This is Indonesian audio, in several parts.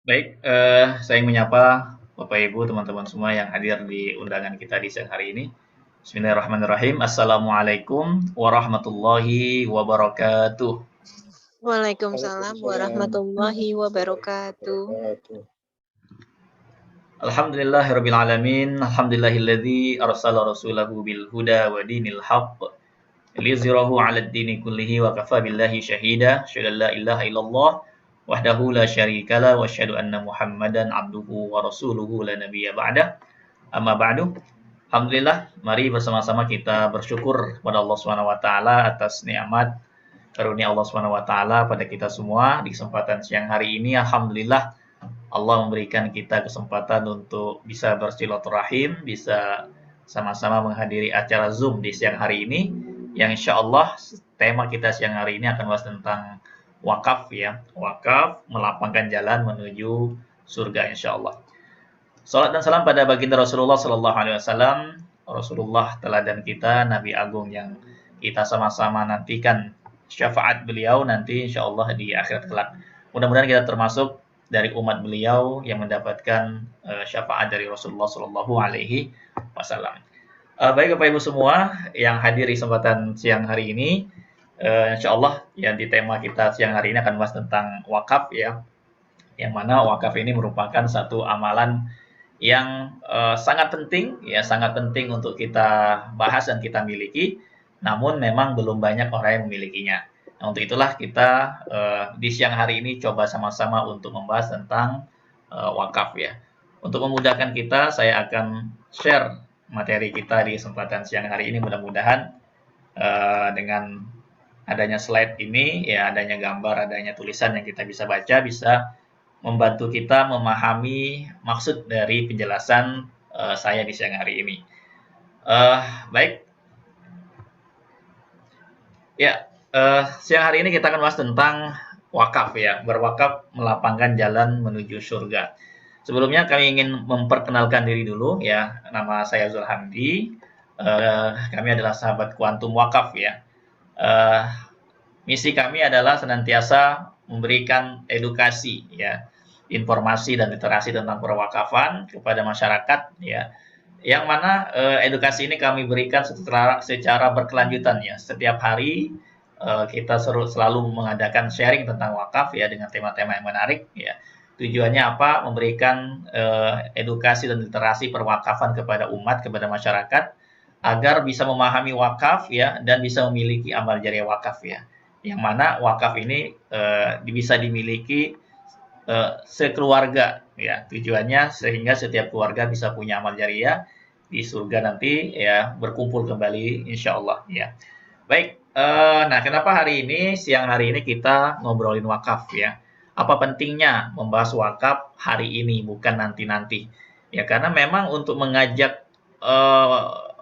Baik, saya ingin menyapa Bapak Ibu, teman-teman semua yang hadir di undangan kita di siang hari ini. Bismillahirrahmanirrahim. Assalamualaikum warahmatullahi wabarakatuh. Waalaikumsalam Waalaikumsalam warahmatullahi warahmatullahi wabarakatuh. wabarakatuh. Alhamdulillahirabbil alamin. Alhamdulillahilladzi arsala rasulahu bil huda wa dinil haqq liyuzhirahu 'alad dini kullihi wa kafa billahi syahida. Asyhadu an la ilaha illallah wahdahu la syarikalah wa asyhadu anna Muhammadan abduhu wa rasuluhu la nabiyya ba'dah. Amma ba'du. Alhamdulillah, mari bersama-sama kita bersyukur kepada Allah Subhanahu wa taala atas nikmat karunia Allah Subhanahu wa taala pada kita semua di kesempatan siang hari ini. Alhamdulillah Allah memberikan kita kesempatan untuk bisa bersilaturahim, bisa sama-sama menghadiri acara Zoom di siang hari ini yang insya Allah tema kita siang hari ini akan bahas tentang wakaf ya. Wakaf melapangkan jalan menuju surga insya Allah. Salat dan salam pada baginda Rasulullah Sallallahu Alaihi Wasallam, Rasulullah teladan kita, Nabi Agung yang kita sama-sama nantikan syafaat beliau nanti insya Allah di akhirat kelak. Mudah-mudahan kita termasuk dari umat beliau yang mendapatkan syafaat dari Rasulullah Sallallahu Alaihi Wasallam. Baik Bapak Ibu semua yang hadir di kesempatan siang hari ini, insya Allah yang di tema kita siang hari ini akan bahas tentang wakaf ya, yang mana wakaf ini merupakan satu amalan yang sangat penting ya, sangat penting untuk kita bahas dan kita miliki, namun memang belum banyak orang yang memilikinya. Nah, untuk itulah kita di siang hari ini coba sama-sama untuk membahas tentang wakaf ya. Untuk memudahkan kita, saya akan share materi kita di kesempatan siang hari ini. Mudah-mudahan dengan adanya slide ini, ya adanya gambar, adanya tulisan yang kita bisa baca, bisa membantu kita memahami maksud dari penjelasan saya di siang hari ini. Baik, ya siang hari ini kita akan bahas tentang wakaf ya, berwakaf melapangkan jalan menuju surga. Sebelumnya kami ingin memperkenalkan diri dulu ya, nama saya Zul Hamdi, kami adalah sahabat kuantum wakaf ya. Misi kami adalah senantiasa memberikan edukasi ya, informasi dan literasi tentang perwakafan kepada masyarakat ya, yang mana edukasi ini kami berikan secara berkelanjutan ya. Setiap hari kita selalu mengadakan sharing tentang wakaf ya dengan tema-tema yang menarik ya. Tujuannya apa? Memberikan edukasi dan literasi perwakafan kepada umat, kepada masyarakat agar bisa memahami wakaf ya dan bisa memiliki amal jariah wakaf ya. Yang mana wakaf ini bisa dimiliki sekeluarga ya, tujuannya sehingga setiap keluarga bisa punya amal jariah di surga nanti ya, berkumpul kembali insya Allah ya. Baik, nah kenapa hari ini siang hari ini kita ngobrolin wakaf ya, apa pentingnya membahas wakaf hari ini bukan nanti-nanti ya, karena memang untuk mengajak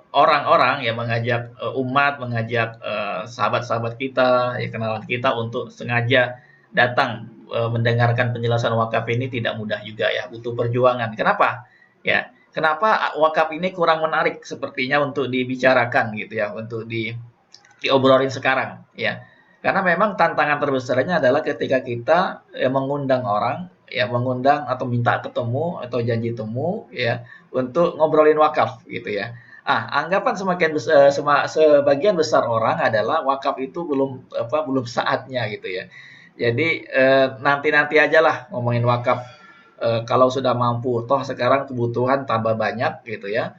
orang-orang ya, mengajak umat, mengajak sahabat-sahabat kita ya, kenalan kita untuk sengaja datang mendengarkan penjelasan wakaf ini tidak mudah juga ya, butuh perjuangan. Kenapa? Ya, kenapa wakaf ini kurang menarik sepertinya untuk dibicarakan gitu ya, untuk diobrolin sekarang ya. Karena memang tantangan terbesarnya adalah ketika kita mengundang orang ya, mengundang atau minta ketemu atau janji temu ya untuk ngobrolin wakaf gitu ya. Anggapan sebagian besar orang adalah wakaf itu belum saatnya gitu ya. Jadi nanti-nanti aja lah ngomongin wakaf. Kalau sudah mampu, toh sekarang kebutuhan tambah banyak gitu ya.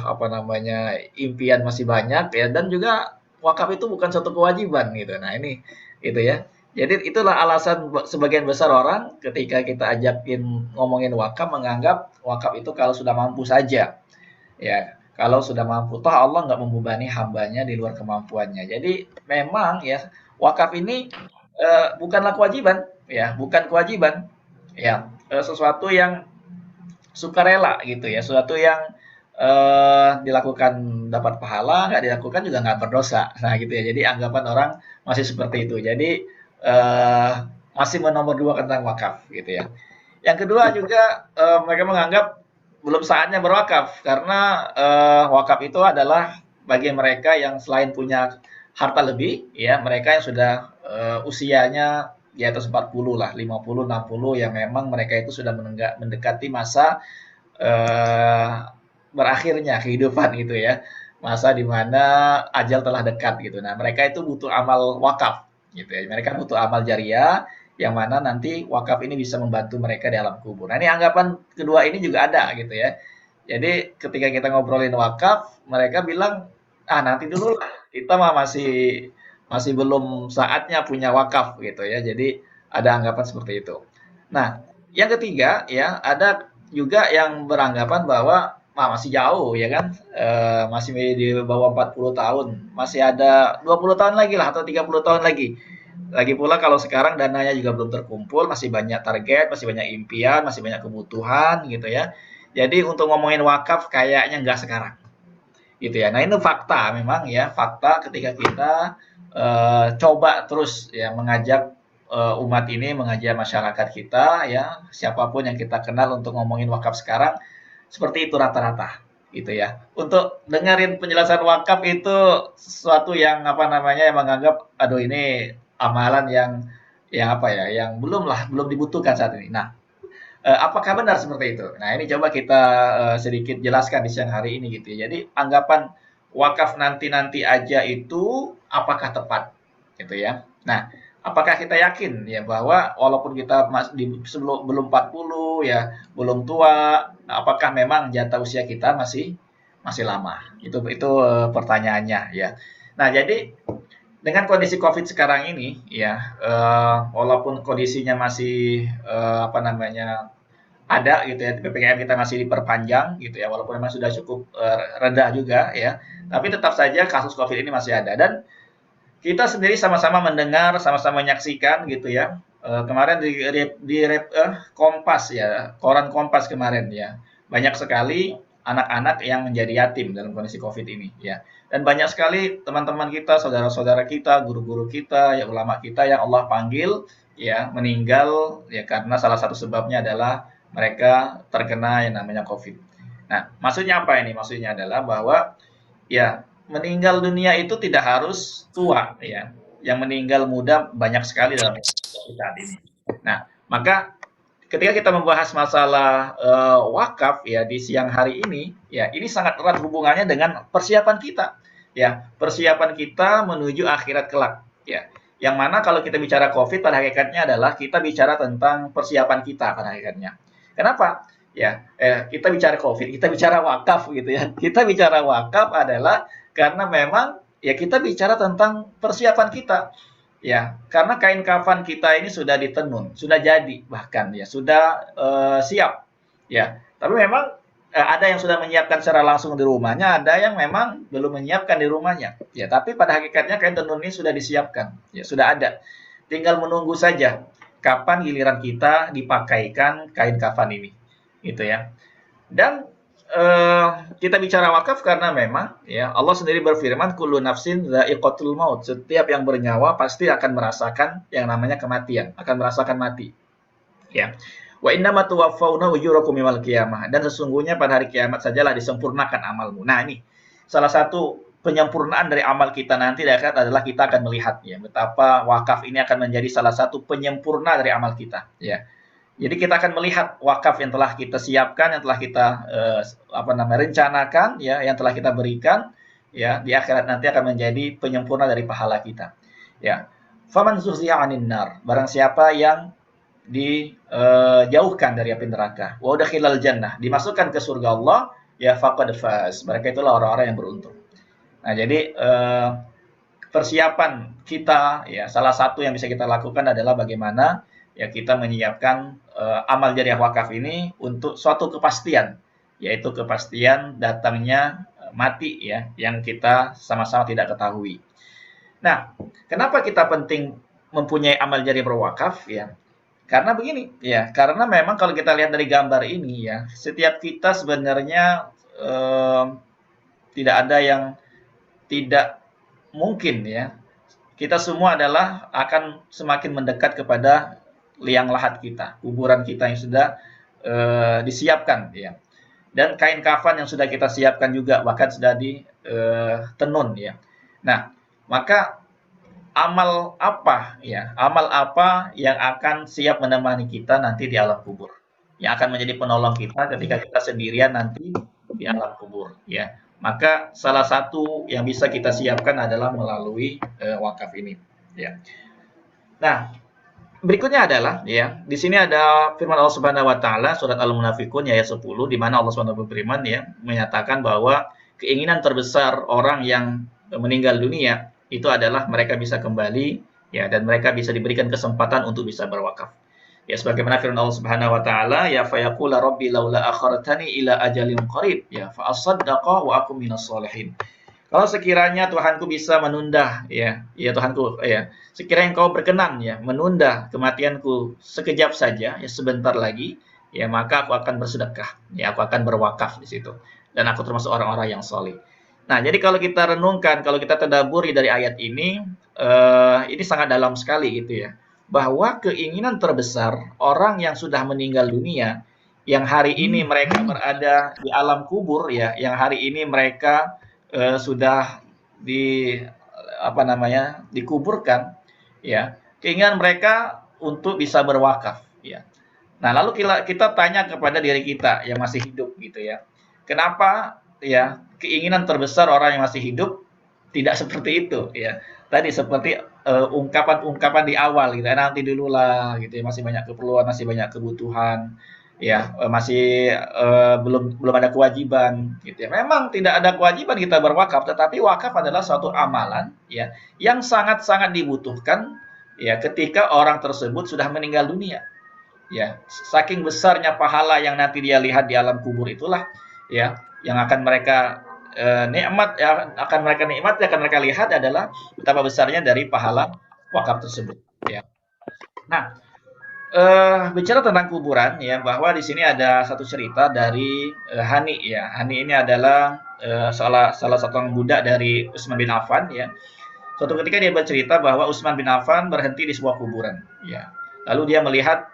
Apa namanya, impian masih banyak ya, dan juga wakaf itu bukan suatu kewajiban gitu. Nah ini gitu ya. Jadi itulah alasan sebagian besar orang ketika kita ajakin ngomongin wakaf menganggap wakaf itu kalau sudah mampu saja. Ya, kalau sudah mampu, toh Allah nggak membebani hambanya di luar kemampuannya. Jadi memang ya wakaf ini bukanlah kewajiban, ya, bukan kewajiban, ya, sesuatu yang sukarela gitu ya, sesuatu yang dilakukan dapat pahala, nggak dilakukan juga nggak berdosa. Nah gitu ya. Jadi anggapan orang masih seperti itu. Jadi eh, masih menomor dua tentang wakaf gitu ya. Yang kedua juga mereka menganggap belum saatnya berwakaf karena wakaf itu adalah bagi mereka yang selain punya harta lebih, ya mereka yang sudah usianya di atas 40 lah, 50, 60 yang memang mereka itu sudah mendekati masa eh, berakhirnya kehidupan gitu ya. Masa di mana ajal telah dekat gitu. Nah, mereka itu butuh amal wakaf gitu ya. Mereka butuh amal jariah yang mana nanti wakaf ini bisa membantu mereka di alam kubur. Nah, ini anggapan kedua ini juga ada gitu ya. Jadi ketika kita ngobrolin wakaf, mereka bilang, ah nanti dulu lah, kita mah masih masih belum saatnya punya wakaf gitu ya. Jadi ada anggapan seperti itu. Nah, yang ketiga ya ada juga yang beranggapan bahwa masih jauh ya kan, masih di bawah 40 tahun, masih ada 20 tahun lagi lah atau 30 tahun lagi. Lagi pula kalau sekarang dananya juga belum terkumpul, masih banyak target, masih banyak impian, masih banyak kebutuhan gitu ya. Jadi untuk ngomongin wakaf kayaknya nggak sekarang gitu ya. Nah, itu fakta memang ya, fakta ketika kita coba terus ya mengajak umat ini, mengajak masyarakat kita ya, siapapun yang kita kenal untuk ngomongin wakaf sekarang seperti itu rata-rata gitu ya. Untuk dengerin penjelasan wakaf itu sesuatu yang apa namanya yang menganggap aduh ini amalan yang apa ya, yang belum dibutuhkan saat ini. Nah, apakah benar seperti itu? Nah, ini coba kita sedikit jelaskan di siang hari ini gitu ya. Jadi anggapan wakaf nanti-nanti aja itu apakah tepat gitu ya. Nah, apakah kita yakin ya bahwa walaupun kita sebelum belum 40 ya, belum tua, apakah memang jatah usia kita masih masih lama? Itu pertanyaannya ya. Nah, jadi dengan kondisi Covid sekarang ini ya, walaupun kondisinya masih apa namanya ada gitu ya, PPKM kita masih diperpanjang gitu ya, walaupun memang sudah cukup rendah juga ya, tapi tetap saja kasus Covid ini masih ada dan kita sendiri sama-sama mendengar, sama-sama menyaksikan gitu ya. Kemarin di Kompas ya, koran Kompas kemarin ya, banyak sekali anak-anak yang menjadi yatim dalam kondisi Covid ini ya. Dan banyak sekali teman-teman kita, saudara-saudara kita, guru-guru kita, ya ulama kita yang Allah panggil ya meninggal ya karena salah satu sebabnya adalah mereka terkena yang namanya Covid. Nah, maksudnya apa ini? Maksudnya adalah bahwa ya meninggal dunia itu tidak harus tua ya. Yang meninggal muda banyak sekali dalam saat ini. Nah, maka ketika kita membahas masalah wakaf ya di siang hari ini, ya ini sangat erat hubungannya dengan persiapan kita. Ya, persiapan kita menuju akhirat kelak. Ya, yang mana kalau kita bicara Covid pada hakikatnya adalah kita bicara tentang persiapan kita pada hakikatnya. Kenapa? Ya, kita bicara Covid, kita bicara wakaf gitu ya. Kita bicara wakaf adalah karena memang ya kita bicara tentang persiapan kita. Ya, karena kain kafan kita ini sudah ditenun, sudah jadi bahkan ya, sudah siap. Ya, tapi memang ada yang sudah menyiapkan secara langsung di rumahnya, ada yang memang belum menyiapkan di rumahnya. Ya, tapi pada hakikatnya kain tenun ini sudah disiapkan, ya sudah ada. Tinggal menunggu saja kapan giliran kita dipakaikan kain kafan ini, gitu ya. Dan kita bicara wakaf karena memang ya Allah sendiri berfirman kullu nafsin dha'iqatul maut. Setiap yang bernyawa pasti akan merasakan yang namanya kematian, akan merasakan mati. Ya. Wa innama tuwaffawna ujurakum yaumil qiyamah. Dan sesungguhnya pada hari kiamat sajalah disempurnakan amalmu. Nah, ini salah satu penyempurnaan dari amal kita nanti adalah kita akan melihat ya betapa wakaf ini akan menjadi salah satu penyempurna dari amal kita ya. Jadi kita akan melihat wakaf yang telah kita siapkan, yang telah kita rencanakan, ya, yang telah kita berikan, ya di akhirat nanti akan menjadi penyempurna dari pahala kita. Ya, faman zuhziha 'anil nar, barang siapa yang dijauhkan dari api neraka, wa udkhilal jannah, dimasukkan ke surga Allah, ya faqad faz. Mereka itulah orang-orang yang beruntung. Nah, jadi persiapan kita, ya salah satu yang bisa kita lakukan adalah bagaimana ya kita menyiapkan amal jariah wakaf ini untuk suatu kepastian, yaitu kepastian datangnya mati ya, yang kita sama-sama tidak ketahui. Nah, kenapa kita penting mempunyai amal jariah berwakaf ya? Karena begini ya, karena memang kalau kita lihat dari gambar ini ya, setiap kita sebenarnya tidak ada yang tidak mungkin ya. Kita semua adalah akan semakin mendekat kepada liang lahat kita, kuburan kita yang sudah disiapkan ya. Dan kain kafan yang sudah kita siapkan juga bahkan sudah ditenun ya. Nah, maka amal apa ya, amal apa yang akan siap menemani kita nanti di alam kubur, yang akan menjadi penolong kita ketika kita sendirian nanti di alam kubur ya. Maka salah satu yang bisa kita siapkan adalah melalui wakaf ini ya. Nah, berikutnya adalah ya, di sini ada firman Allah Subhanahu wa taala surat Al-Munafiqun ayat 10 di mana Allah Subhanahu berfirman ya, menyatakan bahwa keinginan terbesar orang yang meninggal dunia itu adalah mereka bisa kembali ya, dan mereka bisa diberikan kesempatan untuk bisa berwakaf. Ya, sebagaimana firman Allah Subhanahu wa taala ya, fayaqula rabbi laula akhartani ila ajalin qarib ya fa asaddaqa wa akum minas solihin. Kalau sekiranya Tuhanku bisa menunda, ya Tuhanku, ya, sekiranya Engkau berkenan, ya, menunda kematianku sekejap saja, ya sebentar lagi, ya maka aku akan bersedekah, ya aku akan berwakaf di situ, dan aku termasuk orang-orang yang soleh. Nah, jadi kalau kita renungkan, kalau kita tadabburi dari ayat ini sangat dalam sekali gitu ya, bahwa keinginan terbesar orang yang sudah meninggal dunia, yang hari ini mereka berada di alam kubur, ya, yang hari ini mereka sudah di apa namanya dikuburkan ya, keinginan mereka untuk bisa berwakaf ya. Nah, lalu kita tanya kepada diri kita yang masih hidup gitu ya, kenapa ya keinginan terbesar orang yang masih hidup tidak seperti itu ya. Tadi seperti ungkapan-ungkapan di awal gitu, nanti dulu lah gitu ya, masih banyak keperluan, masih banyak kebutuhan ya, masih belum ada kewajiban gitu ya. Memang tidak ada kewajiban kita berwakaf, tetapi wakaf adalah suatu amalan ya yang sangat-sangat dibutuhkan ya ketika orang tersebut sudah meninggal dunia. Ya, saking besarnya pahala yang nanti dia lihat di alam kubur itulah ya yang akan mereka nikmat ya, akan mereka lihat adalah betapa besarnya dari pahala wakaf tersebut ya. Nah, bicara tentang kuburan ya, bahwa di sini ada satu cerita dari Hani ya. Hani ini adalah salah satu budak dari Utsman bin Affan ya. Suatu ketika dia bercerita bahwa Utsman bin Affan berhenti di sebuah kuburan ya. Lalu dia melihat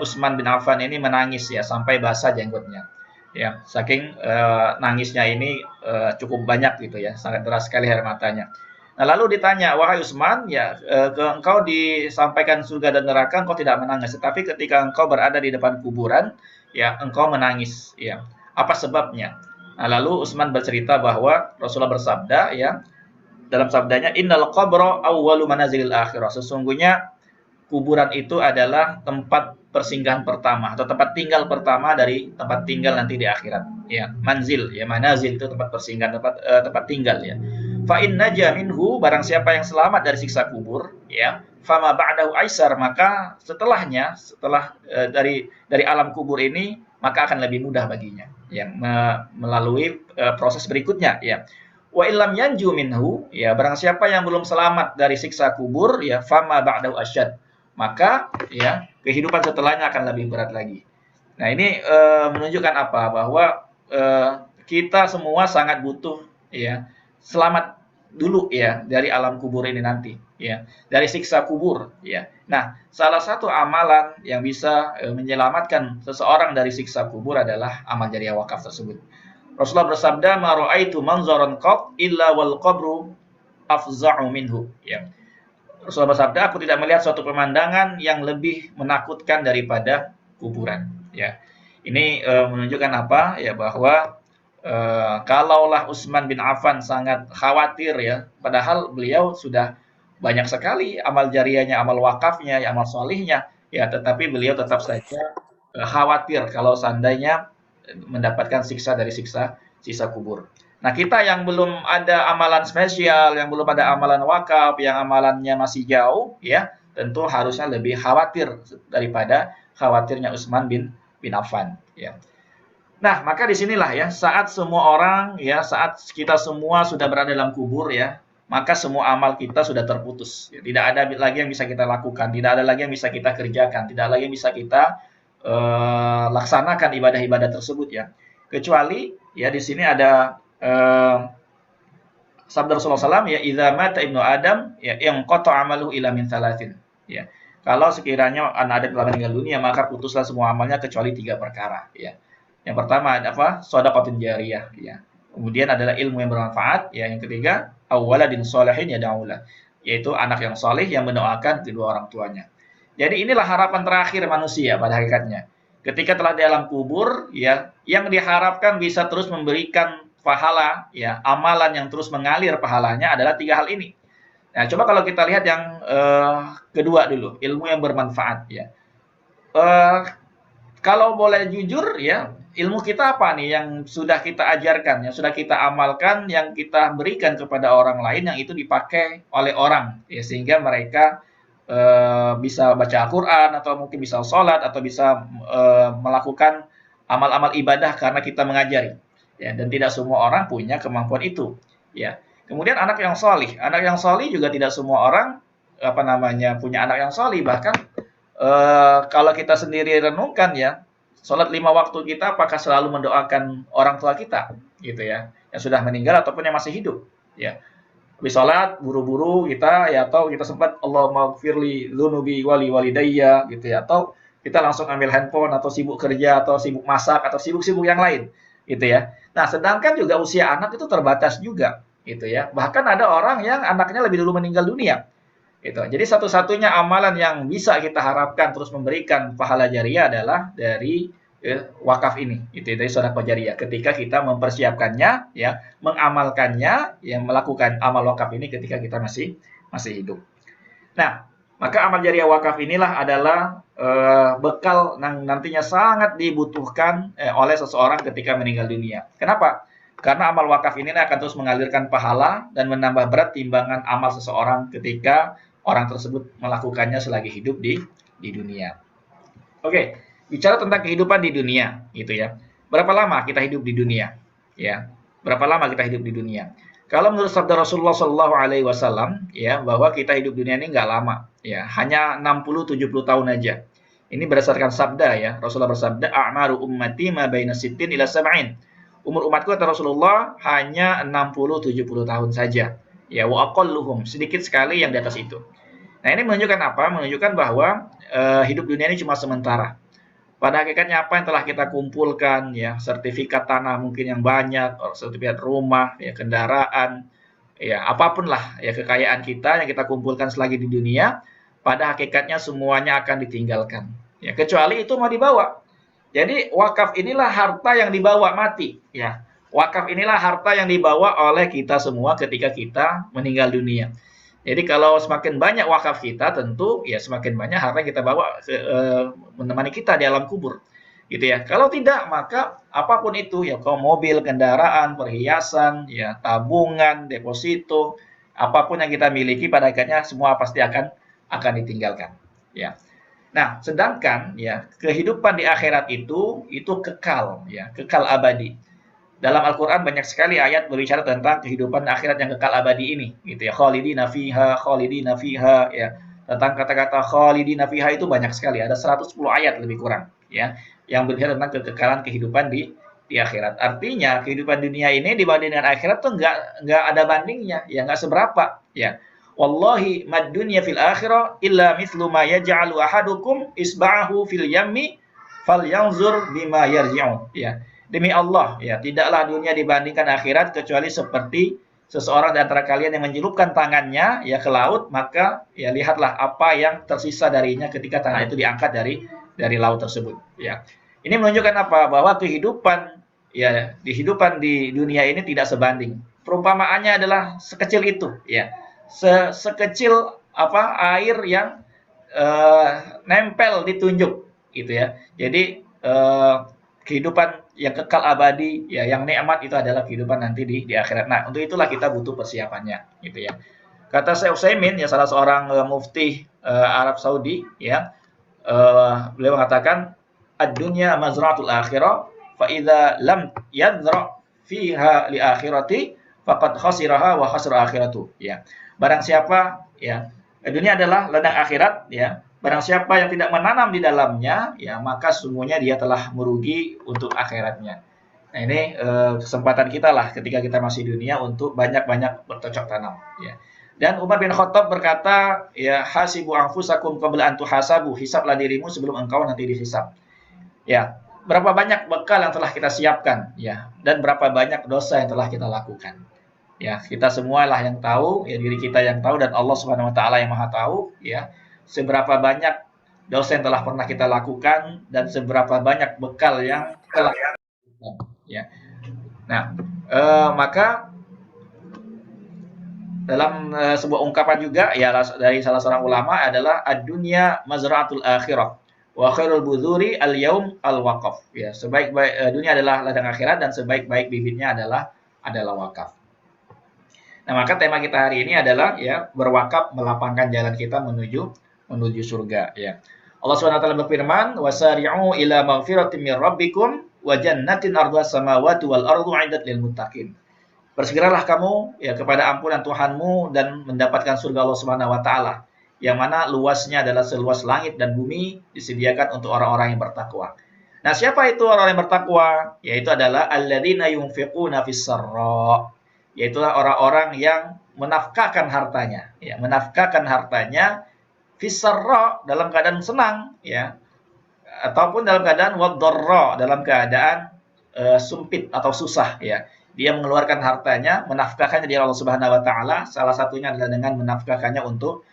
Utsman bin Affan ini menangis ya sampai basah jenggotnya. Ya, saking nangisnya ini cukup banyak gitu ya, sangat deras sekali air matanya. Nah, lalu ditanya, wahai Utsman, ya engkau disampaikan surga dan neraka, engkau tidak menangis, tetapi ketika engkau berada di depan kuburan, ya engkau menangis, ya. Apa sebabnya? Nah, lalu Utsman bercerita bahwa Rasulullah bersabda, ya, dalam sabdanya, innal qabra awwalu manazilil akhirah. Sesungguhnya kuburan itu adalah tempat persinggahan pertama atau tempat tinggal pertama dari tempat tinggal nanti di akhirat. Ya, manzil, ya manazil itu tempat persinggahan, tempat tinggal ya. Fa in naja minhu, barang siapa yang selamat dari siksa kubur, ya, fama ba'dahu aisar, maka setelahnya, setelah dari alam kubur ini, maka akan lebih mudah baginya yang melalui proses berikutnya ya. Wa illam yanju minhu, ya barang siapa yang belum selamat dari siksa kubur, ya fama ba'dahu asyad, maka ya kehidupan setelahnya akan lebih berat lagi. Nah, ini menunjukkan apa? Bahwa kita semua sangat butuh ya selamat dulu ya dari alam kubur ini nanti ya, dari siksa kubur ya. Nah, salah satu amalan yang bisa menyelamatkan seseorang dari siksa kubur adalah amal jariah wakaf tersebut. Rasulullah bersabda, "Ma ra'aitu manzaran qat illa wal qabru afza'u minhu." Ya. Rasulullah bersabda, aku tidak melihat suatu pemandangan yang lebih menakutkan daripada kuburan. Ya, ini menunjukkan apa? Ya, bahwa kalaulah Utsman bin Affan sangat khawatir ya, padahal beliau sudah banyak sekali amal jariahnya, amal wakafnya, amal solihnya, ya, tetapi beliau tetap saja khawatir kalau seandainya mendapatkan siksa dari sisa kubur. Nah, kita yang belum ada amalan spesial, yang belum ada amalan wakaf, yang amalannya masih jauh, ya, tentu harusnya lebih khawatir daripada khawatirnya Utsman bin Affan, ya. Nah, maka disinilah ya, saat semua orang, ya, saat kita semua sudah berada dalam kubur, ya, maka semua amal kita sudah terputus. Ya, tidak ada lagi yang bisa kita lakukan, tidak ada lagi yang bisa kita kerjakan, tidak ada lagi yang bisa kita laksanakan ibadah-ibadah tersebut, ya. Kecuali, ya, di sini ada sabda Rasulullah SAW ya, idza mata ibnu Adam ya yang qata amalu ila min thalathin ya. Kalau sekiranya anak Adam telah meninggal dunia, maka putuslah semua amalnya kecuali 3 perkara ya. Yang pertama ada apa? Shadaqatin jariyah ya. Kemudian adalah ilmu yang bermanfaat ya. Yang ketiga, awwaladin sholihin yad'ulah. yaitu anak yang soleh yang mendoakan kedua orang tuanya. Jadi inilah harapan terakhir manusia pada hakikatnya. Ketika telah di alam kubur, ya, yang diharapkan bisa terus memberikan pahala, ya, amalan yang terus mengalir pahalanya adalah tiga hal ini. Nah, coba kalau kita lihat yang kedua dulu, ilmu yang bermanfaat, ya. Eh, Kalau boleh jujur, ya, ilmu kita apa nih yang sudah kita ajarkan, yang sudah kita amalkan, yang kita berikan kepada orang lain, yang itu dipakai oleh orang, ya, sehingga mereka bisa baca Al-Quran, atau mungkin bisa sholat, atau bisa melakukan amal-amal ibadah karena kita mengajari. Ya, dan tidak semua orang punya kemampuan itu. Ya. Kemudian anak yang solih juga tidak semua orang punya anak yang solih. Bahkan kalau kita sendiri renungkan, ya, sholat 5 waktu kita apakah selalu mendoakan orang tua kita, gitu ya, yang sudah meninggal ataupun yang masih hidup, ya. Habis sholat, buru-buru kita, ya, atau kita sempat Allahumma gfirli dzunubi wali walidayya, gitu ya, atau kita langsung ambil handphone, atau sibuk kerja, atau sibuk masak, atau sibuk-sibuk yang lain, gitu ya. Nah, sedangkan juga usia anak itu terbatas juga, gitu ya. Bahkan ada orang yang anaknya lebih dulu meninggal dunia, gitu. Jadi satu-satunya amalan yang bisa kita harapkan terus memberikan pahala jariah adalah dari wakaf ini, itu dari sedekah jariyah. Ketika kita mempersiapkannya, ya, mengamalkannya, ya, melakukan amal wakaf ini ketika kita masih hidup. Nah, maka amal jariah wakaf inilah adalah bekal yang nantinya sangat dibutuhkan oleh seseorang ketika meninggal dunia. Kenapa? Karena amal wakaf ini akan terus mengalirkan pahala dan menambah berat timbangan amal seseorang ketika orang tersebut melakukannya selagi hidup di dunia. Oke. Bicara tentang kehidupan di dunia, gitu ya. Berapa lama kita hidup di dunia? Ya, berapa lama kita hidup di dunia? Kalau menurut sabda Rasulullah Shallallahu Alaihi Wasallam, ya, bahwa kita hidup di dunia ini nggak lama, ya, hanya 60-70 tahun aja. Ini berdasarkan sabda, ya. Rasulullah bersabda, "A'maru ummati ma baina sittin ila sab'in." Umur umatku, kata Rasulullah, hanya 60-70 tahun saja. Ya, wa aqalluhum, sedikit sekali yang di atas itu. Nah, ini menunjukkan apa? Menunjukkan bahwa hidup dunia ini cuma sementara. Pada hakikatnya apa yang telah kita kumpulkan, ya, sertifikat tanah mungkin yang banyak, sertifikat rumah, ya, kendaraan, ya, apapun lah, ya, kekayaan kita yang kita kumpulkan selagi di dunia, pada hakikatnya semuanya akan ditinggalkan. Ya, kecuali itu mau dibawa. Jadi wakaf inilah harta yang dibawa mati, ya. Wakaf inilah harta yang dibawa oleh kita semua ketika kita meninggal dunia. Jadi kalau semakin banyak wakaf kita, tentu ya semakin banyak harta yang kita bawa menemani kita di alam kubur, gitu ya. Kalau tidak, maka apapun itu, ya, kalau mobil, kendaraan, perhiasan, ya, tabungan, deposito, apapun yang kita miliki, pada akhirnya semua pasti akan ditinggalkan, ya. Nah, sedangkan, ya, kehidupan di akhirat itu kekal, ya, kekal abadi. Dalam Al-Quran banyak sekali ayat berbicara tentang kehidupan akhirat yang kekal abadi ini, gitu ya. Khalidina fiha, ya. Tentang kata-kata khalidina fiha itu banyak sekali, ada 110 ayat lebih kurang, ya, yang berbicara tentang kekekalan kehidupan di akhirat. Artinya kehidupan dunia ini dibanding dengan akhirat tuh nggak ada bandingnya, ya, nggak seberapa, ya. Wallahi mad dunya fil akhirah illa mithlu ma yaj'alu ahadukum isba'ahu fil yammi falyanzur bima yarji'u, ya. Demi Allah, ya, tidaklah dunia dibandingkan akhirat kecuali seperti seseorang di antara kalian yang menjelupkan tangannya, ya, ke laut, maka, ya, lihatlah apa yang tersisa darinya ketika tangan itu diangkat dari laut tersebut, ya. Ini menunjukkan apa? Bahwa kehidupan, ya, kehidupan di dunia ini tidak sebanding. Perumpamaannya adalah sekecil itu, ya. Sekecil apa air yang nempel di tunjuk, gitu ya. Jadi kehidupan yang kekal abadi, ya, yang nikmat itu adalah kehidupan nanti di akhirat. Nah, untuk itulah kita butuh persiapannya, gitu ya. Kata Syekh Utsaimin, ya, salah seorang mufti Arab Saudi, ya, beliau mengatakan, ad-dunya mazra'atul akhirah, fa idza lam yadra fiha li akhirati faqad khasiraha wa khasira akhiratu, ya. Barang siapa, ya, dunia adalah ladang akhirat, ya. Barang siapa yang tidak menanam di dalamnya, ya, maka sesungguhnya dia telah merugi untuk akhiratnya. Nah, ini kesempatan kita lah ketika kita masih dunia untuk banyak-banyak bercocok tanam, ya. Dan Umar bin Khattab berkata, ya, hasibu anfusakum qabla an tuhasabu, hisablah dirimu sebelum engkau nanti dihisab. Ya, berapa banyak bekal yang telah kita siapkan, ya, dan berapa banyak dosa yang telah kita lakukan. Ya, kita semualah yang tahu, ya diri kita yang tahu dan Allah Subhanahu wa taala yang Maha tahu, ya. Seberapa banyak dosa yang telah pernah kita lakukan dan seberapa banyak bekal yang telah kita lakukan, ya. Nah, maka dalam sebuah ungkapan juga ya dari salah seorang ulama adalah ad-dunya mazra'atul akhirah wa khairul budhuri al-yaum al-waqaf. Ya, sebaik-baik dunia adalah ladang akhirat dan sebaik-baik bibitnya adalah wakaf. Nah, maka tema kita hari ini adalah ya berwakaf melapangkan jalan kita menuju surga ya. Allah Subhanahu wa taala berfirman, "Wasari'u ila maghfiratin mir rabbikum wa jannatin ardhas samawati wal ardu 'iddat lil muttaqin." Bersegeralah kamu ya kepada ampunan Tuhanmu dan mendapatkan surga Allah Subhanahu wa taala yang mana luasnya adalah seluas langit dan bumi disediakan untuk orang-orang yang bertakwa. Nah, siapa itu orang yang bertakwa? Yaitu adalah alladzina yunfiquna fis sarra, yaitu orang-orang yang menafkahkan hartanya, ya, menafkahkan hartanya fis sarra dalam keadaan senang, ya, ataupun dalam keadaan wadharra dalam keadaan sumpit atau susah, ya. Dia mengeluarkan hartanya, menafkahkannya di Allah Subhanahu wa taala, salah satunya adalah dengan menafkahkannya untuk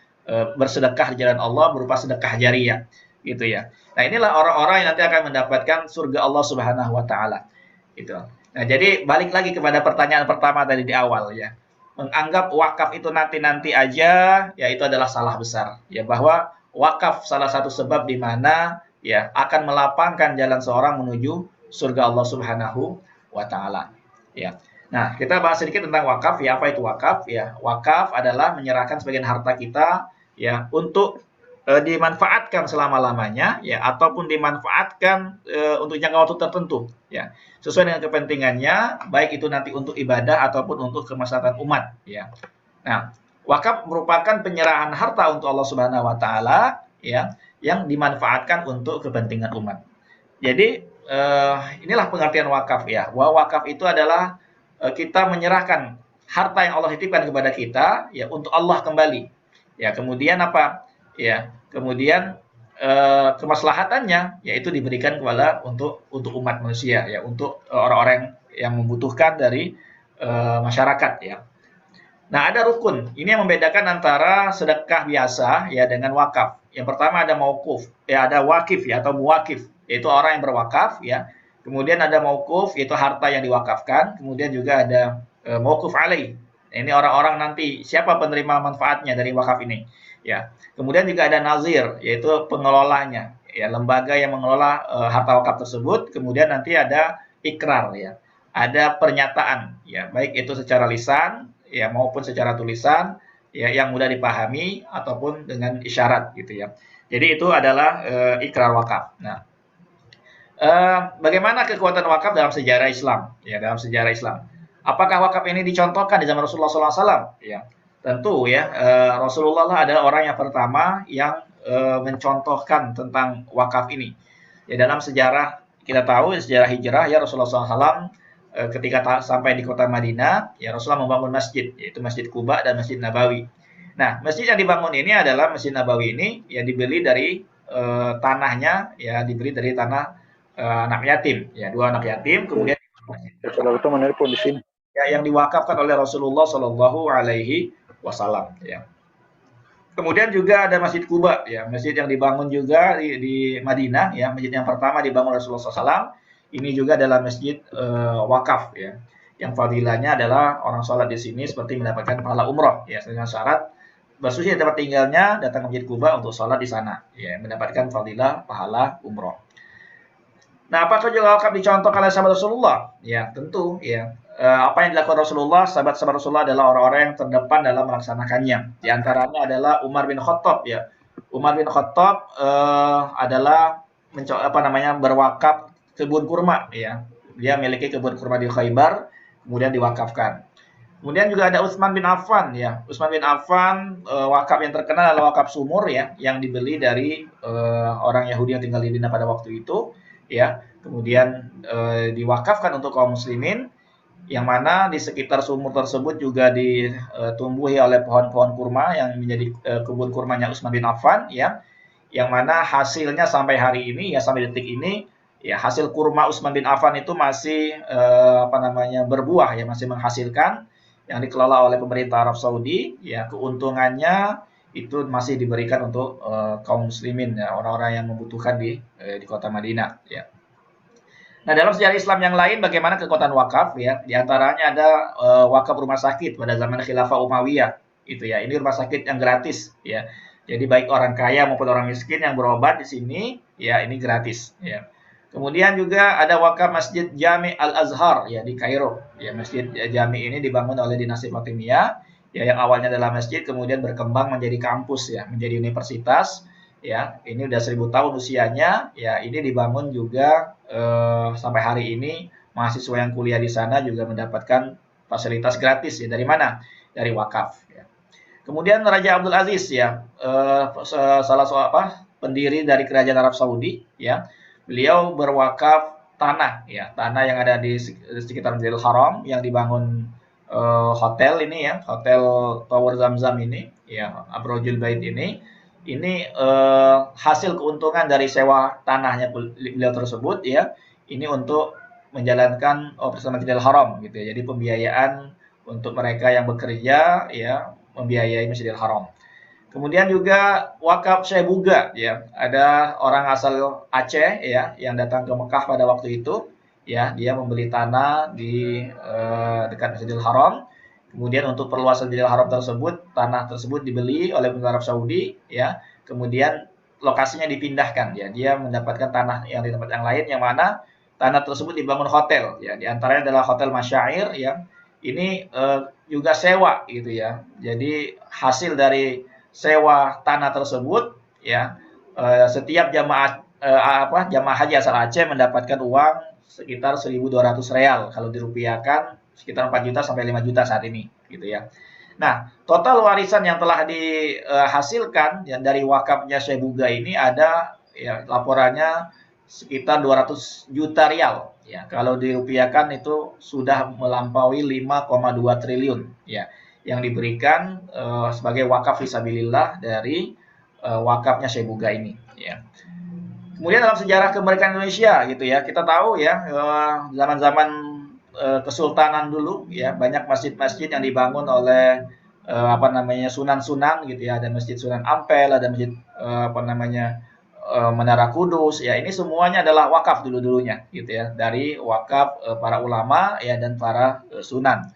bersedekah di jalan Allah berupa sedekah jariyah, gitu ya. Nah, inilah orang-orang yang nanti akan mendapatkan surga Allah Subhanahu wa taala. Gitu. Nah, jadi balik lagi kepada pertanyaan pertama tadi di awal ya. Menganggap wakaf itu nanti-nanti aja, ya itu adalah salah besar. Ya, bahwa wakaf salah satu sebab di mana ya akan melapangkan jalan seorang menuju surga Allah Subhanahu wa taala. Ya. Nah, kita bahas sedikit tentang wakaf ya. Apa itu wakaf? Ya, wakaf adalah menyerahkan sebagian harta kita ya untuk dimanfaatkan selama-lamanya ya ataupun dimanfaatkan untuk jangka waktu tertentu ya. Sesuai dengan kepentingannya, baik itu nanti untuk ibadah ataupun untuk kemaslahatan umat ya. Nah, wakaf merupakan penyerahan harta untuk Allah Subhanahu wa taala ya yang dimanfaatkan untuk kepentingan umat. Jadi inilah pengertian wakaf ya. Bahwa wakaf itu adalah kita menyerahkan harta yang Allah titipkan kepada kita ya untuk Allah kembali. Ya, kemudian apa? Ya, kemudian kemaslahatannya yaitu diberikan kepada untuk umat manusia ya, untuk orang-orang yang membutuhkan dari masyarakat ya. Nah, ada rukun. Ini yang membedakan antara sedekah biasa ya dengan wakaf. Yang pertama ada mauquf, ya ada wakif ya atau muwakif, yaitu orang yang berwakaf ya. Kemudian ada mauquf, yaitu harta yang diwakafkan. Kemudian juga ada mauquf alaih. Ini orang-orang nanti siapa penerima manfaatnya dari wakaf ini ya. Kemudian juga ada nazir, yaitu pengelolanya ya, lembaga yang mengelola harta wakaf tersebut. Kemudian nanti ada ikrar ya, ada pernyataan ya, baik itu secara lisan ya maupun secara tulisan ya yang mudah dipahami ataupun dengan isyarat gitu ya. Jadi itu adalah ikrar wakaf. Nah, bagaimana kekuatan wakaf dalam sejarah Islam ya, dalam sejarah Islam? Apakah wakaf ini dicontohkan di zaman Rasulullah SAW? Ya, tentu ya. Rasulullah adalah orang yang pertama yang mencontohkan tentang wakaf ini. Ya, dalam sejarah kita tahu sejarah hijrah ya Rasulullah SAW ketika sampai di kota Madinah, ya Rasulullah membangun masjid, yaitu Masjid Quba dan Masjid Nabawi. Nah, masjid yang dibangun ini adalah Masjid Nabawi ini yang dibeli dari tanahnya, ya dibeli dari tanah anak yatim, ya dua anak yatim, kemudian ya, yang diwakafkan oleh Rasulullah Shallallahu Alaihi Wasallam. Ya. Kemudian juga ada Masjid Quba, ya masjid yang dibangun juga di Madinah, ya masjid yang pertama dibangun Rasulullah SAW. Ini juga adalah masjid wakaf, ya yang fadilahnya adalah orang sholat di sini seperti mendapatkan pahala umroh, ya dengan syarat bersuci tempat tinggalnya datang ke Masjid Quba untuk sholat di sana, ya mendapatkan fadilah pahala umroh. Nah, apakah juga wakaf dicontohkan oleh sahabat Rasulullah? Ya, tentu ya. Apa yang dilakukan Rasulullah, sahabat-sahabat Rasulullah adalah orang-orang yang terdepan dalam melaksanakannya. Di antaranya adalah Umar bin Khattab ya. Umar bin Khattab adalah berwakaf kebun kurma ya. Dia memiliki kebun kurma di Khaybar, kemudian diwakafkan. Kemudian juga ada Utsman bin Affan ya. Utsman bin Affan wakaf yang terkenal adalah wakaf sumur ya, yang dibeli dari orang Yahudi yang tinggal di Madinah pada waktu itu. Ya, kemudian diwakafkan untuk kaum muslimin, yang mana di sekitar sumur tersebut juga ditumbuhi oleh pohon-pohon kurma yang menjadi kebun kurmanya Utsman bin Affan ya, yang mana hasilnya sampai hari ini ya, sampai detik ini ya, hasil kurma Utsman bin Affan itu masih berbuah ya, masih menghasilkan yang dikelola oleh pemerintah Arab Saudi, ya keuntungannya itu masih diberikan untuk kaum muslimin, ya orang-orang yang membutuhkan di kota Madinah, ya. Nah, dalam sejarah Islam yang lain bagaimana kekuatan wakaf, ya? Di antaranya ada wakaf rumah sakit pada zaman Khilafah Umayyah itu, ya. Ini rumah sakit yang gratis, ya. Jadi baik orang kaya maupun orang miskin yang berobat di sini, ya ini gratis, ya. Kemudian juga ada wakaf Masjid Jami Al-Azhar, ya di Kairo. Ya, Masjid Jami ini dibangun oleh dinasti Fatimiyah, ya yang awalnya adalah masjid kemudian berkembang menjadi kampus, ya, menjadi universitas. Ya, ini udah 1000 tahun usianya. Ya, ini dibangun juga sampai hari ini mahasiswa yang kuliah di sana juga mendapatkan fasilitas gratis, ya. Dari mana? Dari wakaf, ya. Kemudian Raja Abdul Aziz, ya, salah seorang pendiri dari kerajaan Arab Saudi, ya. Beliau berwakaf tanah, ya, tanah yang ada di sekitar Masjidil Haram yang dibangun hotel ini, ya, hotel Tower Zamzam ini, ya, Abrojul Bait ini hasil keuntungan dari sewa tanahnya beliau tersebut, ya. Ini untuk menjalankan operasi Masjidil Haram gitu, ya. Jadi pembiayaan untuk mereka yang bekerja, ya, membiayai Masjidil Haram. Kemudian juga wakaf Syekh Buga, ya. Ada orang asal Aceh, ya, yang datang ke Mekah pada waktu itu, ya. Dia membeli tanah di dekat Masjidil Haram. Kemudian untuk perluasan Masjidil Haram tersebut, tanah tersebut dibeli oleh pemerintah Arab Saudi, ya. Kemudian lokasinya dipindahkan, ya. Dia mendapatkan tanah yang di tempat yang lain, yang mana tanah tersebut dibangun hotel, ya. Di antaranya adalah Hotel Masyair, ya. Ini juga sewa, gitu ya. Jadi hasil dari sewa tanah tersebut, ya, setiap jamaah haji asal Aceh mendapatkan uang sekitar 1.200 real, kalau dirupiahkan sekitar 4 juta sampai 5 juta saat ini, gitu ya. Nah, total warisan yang telah dihasilkan yang dari wakafnya Syekh Buga ini ada, ya, laporannya sekitar 200 juta rial, ya. Kalau dirupiahkan itu sudah melampaui 5,2 triliun, ya, yang diberikan sebagai wakaf fisabilillah dari wakafnya Syekh Buga ini, ya. Kemudian dalam sejarah kemerdekaan Indonesia, gitu ya, kita tahu, ya, zaman-zaman kesultanan dulu, ya, banyak masjid-masjid yang dibangun oleh sunan-sunan, gitu ya. Ada Masjid Sunan Ampel, ada masjid Menara Kudus, ya. Ini semuanya adalah wakaf dulu-dulunya, gitu ya, dari wakaf para ulama, ya, dan para sunan.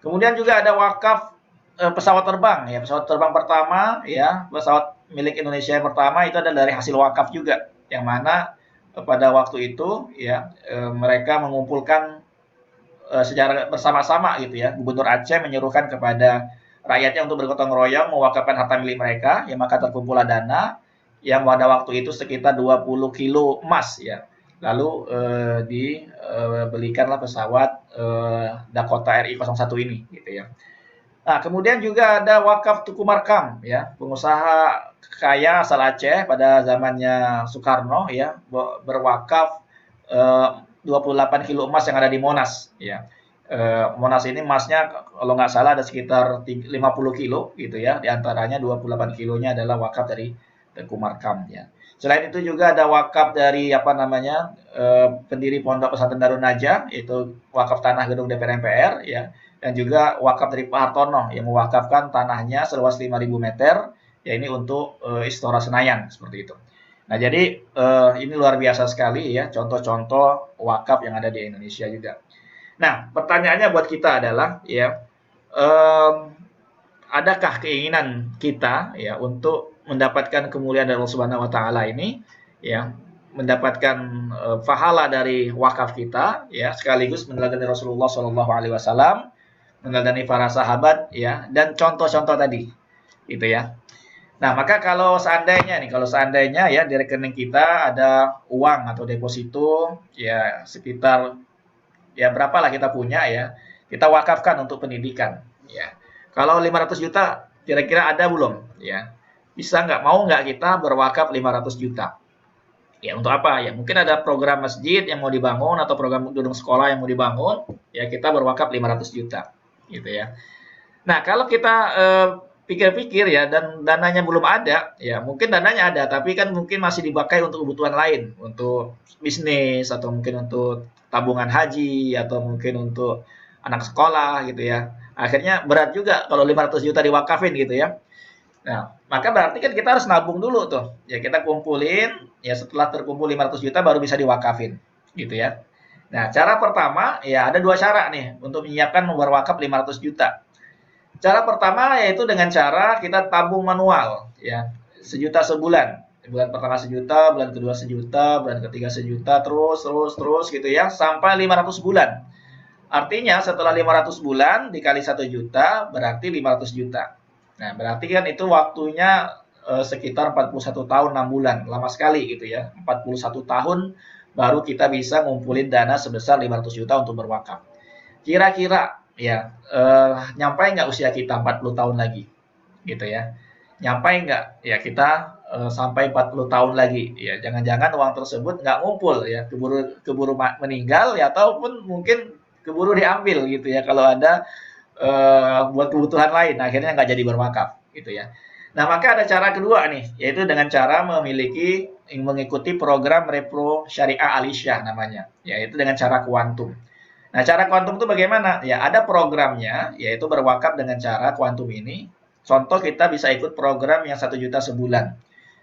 Kemudian juga ada wakaf pesawat terbang, ya. Pesawat terbang pertama, ya, pesawat milik Indonesia yang pertama itu adalah dari hasil wakaf juga, yang mana pada waktu itu, ya, mereka mengumpulkan secara bersama-sama, gitu ya. Gubernur Aceh menyuruhkan kepada rakyatnya untuk bergotong royong mewakafkan harta milik mereka, ya, maka terkumpullah dana yang pada waktu itu sekitar 20 kilo emas, ya. Lalu dibelikanlah pesawat Dakota RI-01 ini, gitu ya. Nah, kemudian juga ada wakaf Tuku Markam, ya, pengusaha kaya asal Aceh pada zamannya Soekarno, ya, berwakaf 28 kilo emas yang ada di Monas, ya. Monas ini emasnya kalau nggak salah ada sekitar 50 kilo, gitu ya. Di antaranya 28 kilonya adalah wakaf dari Tuku Markam, ya. Selain itu juga ada wakaf dari pendiri Pondok Pesantren Darun Najah, yaitu wakaf tanah gedung DPR MPR, ya. Dan juga wakaf dari Pak Hartono yang mewakafkan tanahnya seluas 5.000 meter, ya, ini untuk Istora Senayan, seperti itu. Nah, jadi ini luar biasa sekali, ya, contoh-contoh wakaf yang ada di Indonesia juga. Nah, pertanyaannya buat kita adalah, ya, adakah keinginan kita, ya, untuk mendapatkan kemuliaan dari Allah Subhanahu wa taala ini, ya, mendapatkan pahala dari wakaf kita, ya, sekaligus meneladani Rasulullah Shallallahu alaihi wasallam, meneladani para sahabat, ya, dan contoh-contoh tadi, gitu ya. Nah, maka kalau seandainya, ya, di rekening kita ada uang atau deposito, ya, sekitar, ya, berapalah kita punya, ya, kita wakafkan untuk pendidikan, ya. Kalau 500 juta kira-kira ada belum, ya? Bisa nggak, mau nggak kita berwakaf 500 juta? Ya, untuk apa? Ya, mungkin ada program masjid yang mau dibangun atau program gedung sekolah yang mau dibangun, ya, kita berwakaf 500 juta, gitu ya. Nah, kalau kita pikir-pikir, ya, dan dananya belum ada, ya, mungkin dananya ada, tapi kan mungkin masih dipakai untuk kebutuhan lain, untuk bisnis, atau mungkin untuk tabungan haji, atau mungkin untuk anak sekolah, gitu ya, Akhirnya berat juga kalau 500 juta diwakafin gitu ya. Nah, maka berarti kan kita harus nabung dulu tuh. Ya kita kumpulin, ya setelah terkumpul 500 juta baru bisa diwakafin, gitu ya. Nah, cara pertama ya ada dua cara nih untuk menyiapkan berwakaf 500 juta. Cara pertama yaitu dengan cara kita tabung manual, ya sejuta sebulan. Bulan pertama sejuta, bulan kedua sejuta, bulan ketiga sejuta, terus gitu ya sampai 500 bulan. Artinya setelah 500 bulan dikali 1 juta berarti 500 juta. Nah, berarti kan itu waktunya sekitar 41 tahun 6 bulan. Lama sekali gitu ya. 41 tahun baru kita bisa ngumpulin dana sebesar 500 juta untuk berwakaf. Kira-kira ya nyampai nggak usia kita 40 tahun lagi gitu ya. Nyampai nggak ya kita sampai 40 tahun lagi ya. Jangan-jangan uang tersebut nggak ngumpul ya, keburu keburu meninggal ya ataupun mungkin keburu diambil gitu ya kalau ada buat kebutuhan lain akhirnya nggak jadi berwakaf gitu ya. Nah maka ada cara kedua nih yaitu dengan cara mengikuti program Repro Syariah Alisyah namanya yaitu dengan cara kuantum. Nah cara kuantum itu bagaimana? Ya ada programnya yaitu berwakaf dengan cara kuantum ini. Contoh kita bisa ikut program yang 1 juta sebulan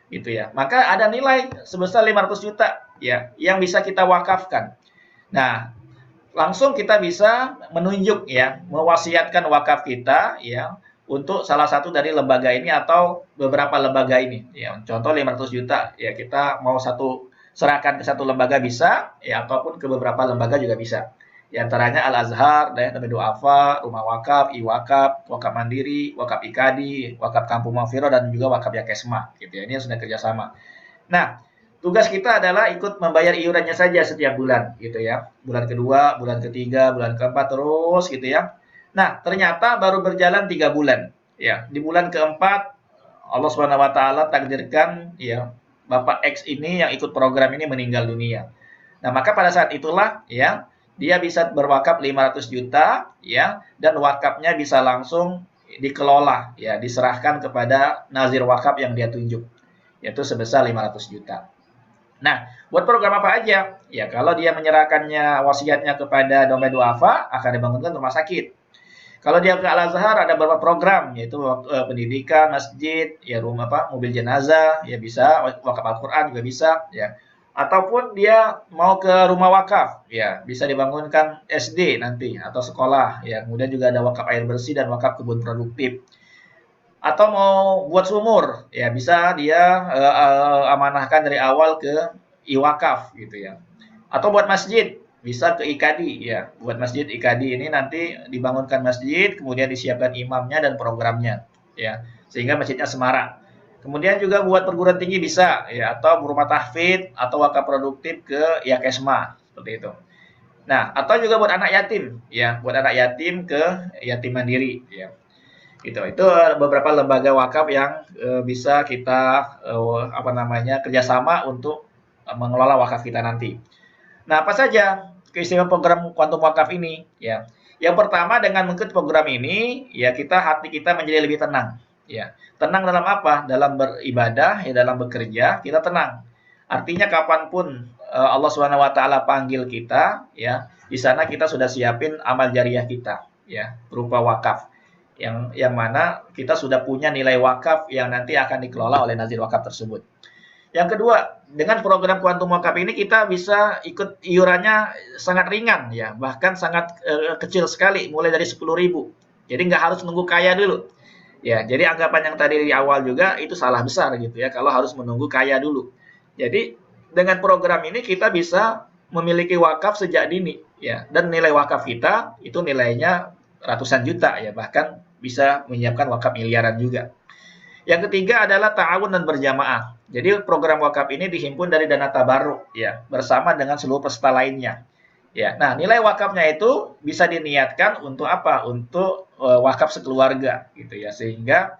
gitu ya. Maka ada nilai sebesar 500 juta ya yang bisa kita wakafkan. Nah, langsung kita bisa menunjuk ya, mewasiatkan wakaf kita ya untuk salah satu dari lembaga ini atau beberapa lembaga ini. Ya, contoh 500 juta ya kita mau serahkan ke satu lembaga bisa ya ataupun ke beberapa lembaga juga bisa. Di antaranya Al-Azhar, Dayat Du'afa, Rumah Wakaf, Iwakaf, Wakaf Mandiri, Wakaf Ikadi, Wakaf Kampung Mafiro dan juga Wakaf Yakesma gitu ya. Ini yang sudah kerjasama. Nah, tugas kita adalah ikut membayar iurannya saja setiap bulan gitu ya. Bulan kedua, bulan ketiga, bulan keempat terus gitu ya. Nah, ternyata baru berjalan 3 bulan. Ya, di bulan keempat Allah Subhanahu wa taala takdirkan ya Bapak X ini yang ikut program ini meninggal dunia. Nah, maka pada saat itulah ya dia bisa berwakaf 500 juta ya dan wakafnya bisa langsung dikelola ya, diserahkan kepada nazir wakaf yang dia tunjuk yaitu sebesar 500 juta. Nah, buat program apa aja? Ya, kalau dia menyerahkannya wasiatnya kepada Dompet Duafa, akan dibangunkan rumah sakit. Kalau dia ke Al-Azhar ada beberapa program, yaitu pendidikan, masjid, ya rumah mobil jenazah, ya bisa, wakaf Al-Quran juga bisa, ya. Ataupun dia mau ke rumah wakaf, ya bisa dibangunkan SD nanti atau sekolah, ya. Kemudian juga ada wakaf air bersih dan wakaf kebun produktif. Atau mau buat sumur, ya bisa dia amanahkan dari awal ke iwakaf gitu ya. Atau buat masjid, bisa ke Ikadi ya. Buat masjid Ikadi ini nanti dibangunkan masjid, kemudian disiapkan imamnya dan programnya ya. Sehingga masjidnya semarak. Kemudian juga buat perguruan tinggi bisa ya atau rumah tahfidz atau wakaf produktif ke Yakesma seperti itu. Nah, atau juga buat anak yatim ya, buat anak yatim ke yatim mandiri ya. Gitu. Itu beberapa lembaga wakaf yang bisa kita kerjasama untuk mengelola wakaf kita nanti. Nah, apa saja keistimewaan program kuantum wakaf ini? Ya, yang pertama dengan mengikuti program ini, ya hati kita menjadi lebih tenang. Ya, tenang dalam apa? Dalam beribadah, ya dalam bekerja kita tenang. Artinya kapanpun Allah Subhanahu Wa Taala panggil kita, ya di sana kita sudah siapin amal jariah kita, ya berupa wakaf. Yang mana kita sudah punya nilai wakaf yang nanti akan dikelola oleh nazir wakaf tersebut. Yang kedua, dengan program kuantum wakaf ini kita bisa ikut iurannya sangat ringan ya, bahkan sangat kecil sekali, mulai dari 10.000. Jadi nggak harus nunggu kaya dulu. Ya, jadi anggapan yang tadi di awal juga itu salah besar gitu ya, kalau harus menunggu kaya dulu. Jadi dengan program ini kita bisa memiliki wakaf sejak dini ya, dan nilai wakaf kita itu nilainya ratusan juta ya, bahkan bisa menyiapkan wakaf miliaran juga. Yang ketiga adalah ta'awun dan berjamaah. Jadi program wakaf ini dihimpun dari dana tabarruk ya, bersama dengan seluruh peserta lainnya. Ya, nah nilai wakafnya itu bisa diniatkan untuk apa? Untuk wakaf sekeluarga gitu ya, sehingga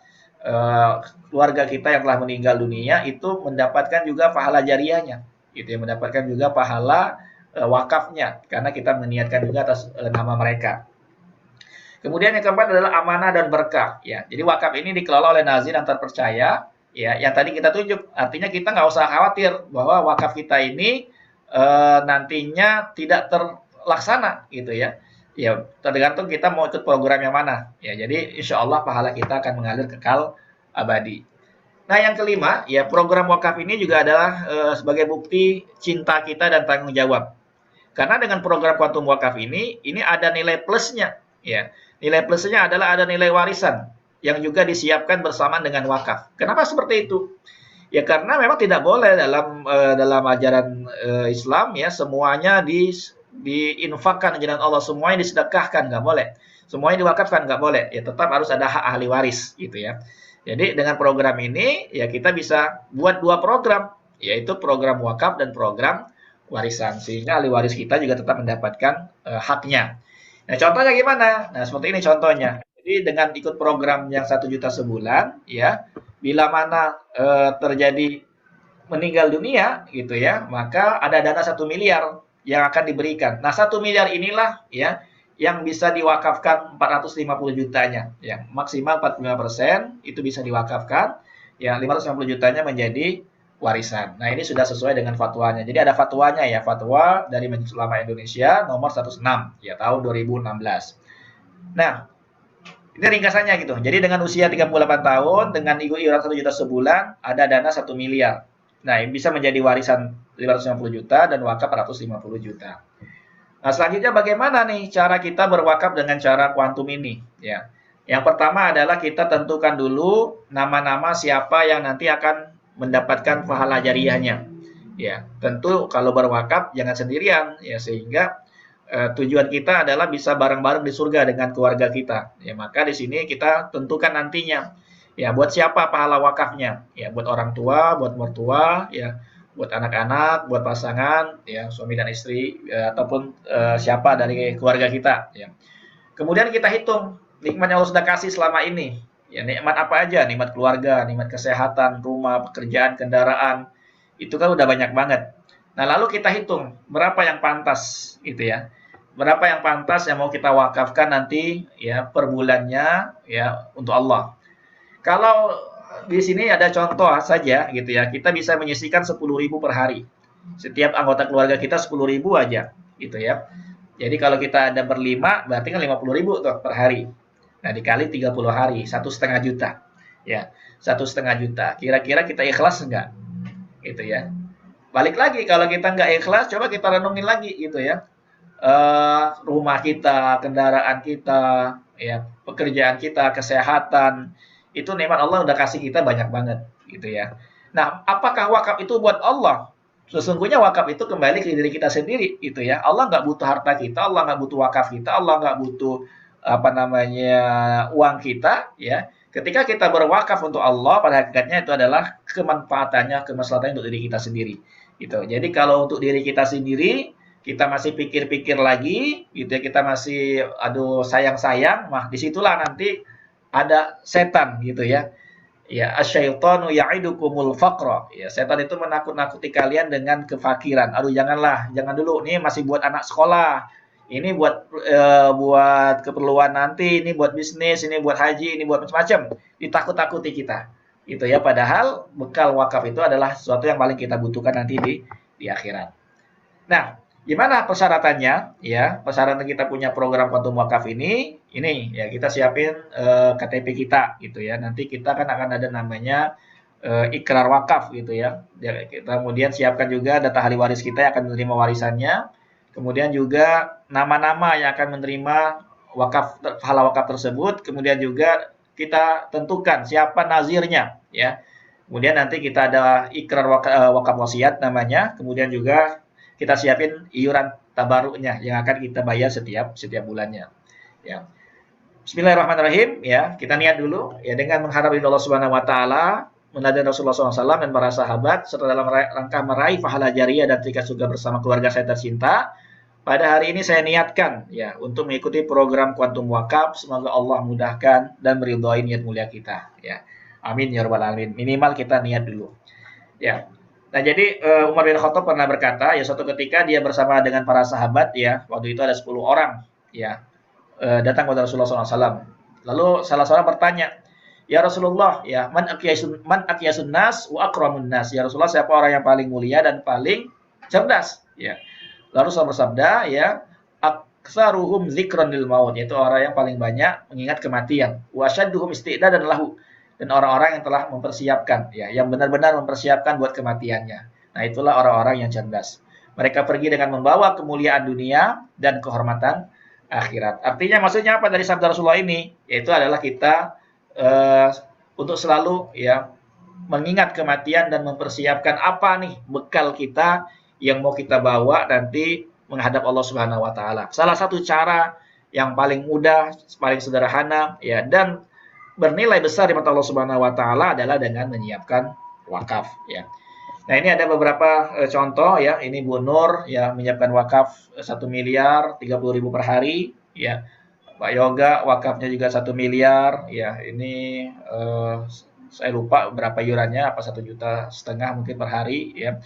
keluarga kita yang telah meninggal dunia itu mendapatkan juga pahala jariahnya, gitu ya, mendapatkan juga pahala wakafnya karena kita meniatkan juga atas nama mereka. Kemudian yang keempat adalah amanah dan berkah. Ya, jadi wakaf ini dikelola oleh nazir yang terpercaya. Ya, yang tadi kita tunjuk. Artinya kita nggak usah khawatir bahwa wakaf kita ini nantinya tidak terlaksana, gitu ya. Ya, tergantung kita mau ikut program yang mana. Ya, jadi insya Allah pahala kita akan mengalir kekal abadi. Nah, yang kelima, ya program wakaf ini juga adalah sebagai bukti cinta kita dan tanggung jawab. Karena dengan program kuantum wakaf ini ada nilai plusnya. Ya, nilai plusnya adalah ada nilai warisan yang juga disiapkan bersamaan dengan wakaf. Kenapa seperti itu? Ya karena memang tidak boleh dalam ajaran Islam ya semuanya diinfakkan di jalan Allah, semuanya disedekahkan nggak boleh. Semuanya diwakafkan nggak boleh. Ya tetap harus ada hak ahli waris gitu ya. Jadi dengan program ini ya kita bisa buat dua program, yaitu program wakaf dan program warisan sehingga ahli waris kita juga tetap mendapatkan haknya. Nah, contohnya gimana? Nah, seperti ini contohnya. Jadi dengan ikut program yang 1 juta sebulan ya, bila mana terjadi meninggal dunia gitu ya, maka ada dana 1 miliar yang akan diberikan. Nah, 1 miliar inilah ya yang bisa diwakafkan 450 jutanya ya. Maksimal 45% itu bisa diwakafkan. Ya, 550 jutanya menjadi warisan. Nah, ini sudah sesuai dengan fatwanya. Jadi ada fatwanya ya, fatwa dari Majelis Ulama Indonesia nomor 106 ya tahun 2016. Nah, ini ringkasannya gitu. Jadi dengan usia 38 tahun, dengan iuran 1 juta sebulan, ada dana 1 miliar. Nah, ini bisa menjadi warisan 550 juta dan wakaf 450 juta. Nah, selanjutnya bagaimana nih cara kita berwakaf dengan cara kuantum ini? Ya. Yang pertama adalah kita tentukan dulu nama-nama siapa yang nanti akan mendapatkan pahala jariahnya. Ya, tentu kalau berwakaf jangan sendirian ya sehingga tujuan kita adalah bisa bareng-bareng di surga dengan keluarga kita. Ya, maka di sini kita tentukan nantinya. Ya, buat siapa pahala wakafnya? Ya, buat orang tua, buat mertua, ya, buat anak-anak, buat pasangan, ya, suami dan istri, ya, ataupun siapa dari keluarga kita. Ya. Kemudian kita hitung nikmat yang Allah sudah kasih selama ini. Ya, nikmat apa aja? Nikmat keluarga, nikmat kesehatan, rumah, pekerjaan, kendaraan. Itu kan udah banyak banget. Nah, lalu kita hitung berapa yang pantas gitu ya. Berapa yang pantas yang mau kita wakafkan nanti ya per bulannya ya untuk Allah. Kalau di sini ada contoh saja gitu ya, kita bisa menyisihkan 10.000 per hari. Setiap anggota keluarga kita 10.000 aja gitu ya. Jadi kalau kita ada berlima berarti kan 50.000 tuh per hari. Nah dikali 30 hari, 1,5 juta. Ya, 1,5 juta. Kira-kira kita ikhlas enggak? Gitu ya. Balik lagi kalau kita nggak ikhlas, coba kita renungin lagi gitu ya. Rumah kita, kendaraan kita, ya, pekerjaan kita, kesehatan, itu nikmat Allah udah kasih kita banyak banget, gitu ya. Nah, apakah wakaf itu buat Allah? Sesungguhnya wakaf itu kembali ke diri kita sendiri, gitu ya. Allah nggak butuh harta kita, Allah nggak butuh wakaf kita, Allah nggak butuh apa namanya uang kita, ya. Ketika kita berwakaf untuk Allah, pada hakikatnya itu adalah kemanfaatannya, kemaslahatannya untuk diri kita sendiri, gitu. Jadi kalau untuk diri kita sendiri, kita masih pikir-pikir lagi gitu ya, kita masih aduh sayang-sayang, nah disitulah nanti ada setan gitu ya. Ya, asyaitanu ya'idukumul faqra. Ya, setan itu menakut-nakuti kalian dengan kefakiran. Aduh janganlah, jangan dulu. Ini masih buat anak sekolah. Ini buat keperluan nanti, ini buat bisnis, ini buat haji, ini buat macam-macam. Ditakut-takuti kita. Itu ya, padahal bekal wakaf itu adalah sesuatu yang paling kita butuhkan nanti di akhirat. Nah, gimana persyaratannya? Ya, persyaratan kita punya program kuantum wakaf ini ya kita siapin KTP kita gitu ya. Nanti kita kan akan ada namanya ikrar wakaf gitu ya. Kita kemudian siapkan juga data ahli waris kita yang akan menerima warisannya. Kemudian juga nama-nama yang akan menerima pahala wakaf tersebut. Kemudian juga kita tentukan siapa nazirnya ya. Kemudian nanti kita ada ikrar wakaf wasiat namanya. Kemudian juga kita siapin iuran tabaruknya yang akan kita bayar setiap bulannya. Ya. Bismillahirrahmanirrahim. Ya, kita niat dulu ya dengan mengharap ridho Allah Subhanahu Wa Taala, menadan Rasulullah SAW dan para sahabat serta dalam rangka meraih pahala jariah dan tiket surga bersama keluarga saya tercinta. Pada hari ini saya niatkan ya untuk mengikuti program Kuantum Wakaf. Semoga Allah mudahkan dan meridhoi niat mulia kita. Ya, amin ya rabbal alamin. Minimal kita niat dulu. Ya. Nah, jadi Umar bin Khattab pernah berkata, ya suatu ketika dia bersama dengan para sahabat ya, waktu itu ada 10 orang ya, datang kepada Rasulullah SAW. Lalu salah seorang bertanya, "Ya Rasulullah, ya, man aqyasun nas wa akramun nas?" Ya Rasulullah, siapa orang yang paling mulia dan paling cerdas? Ya. Lalu Rasulullah bersabda, ya, aktsaruhum dzikran lil maut, yaitu orang yang paling banyak mengingat kematian. Wa syadduhum isti'dadan lahu, dan orang-orang yang telah mempersiapkan, ya, yang benar-benar mempersiapkan buat kematiannya. Nah, itulah orang-orang yang cerdas. Mereka pergi dengan membawa kemuliaan dunia dan kehormatan akhirat. Artinya maksudnya apa dari sabda Rasulullah ini? Yaitu adalah kita untuk selalu ya mengingat kematian dan mempersiapkan apa nih bekal kita yang mau kita bawa nanti menghadap Allah Subhanahu wa taala. Salah satu cara yang paling mudah, paling sederhana ya dan bernilai besar di mata Allah Subhanahu wa taala adalah dengan menyiapkan wakaf ya. Nah, ini ada beberapa contoh ya. Ini Bu Nur ya menyiapkan wakaf 1 miliar 30.000 per hari ya. Pak Yoga wakafnya juga 1 miliar ya. Ini saya lupa berapa iurannya, apa 1,5 juta mungkin per hari ya,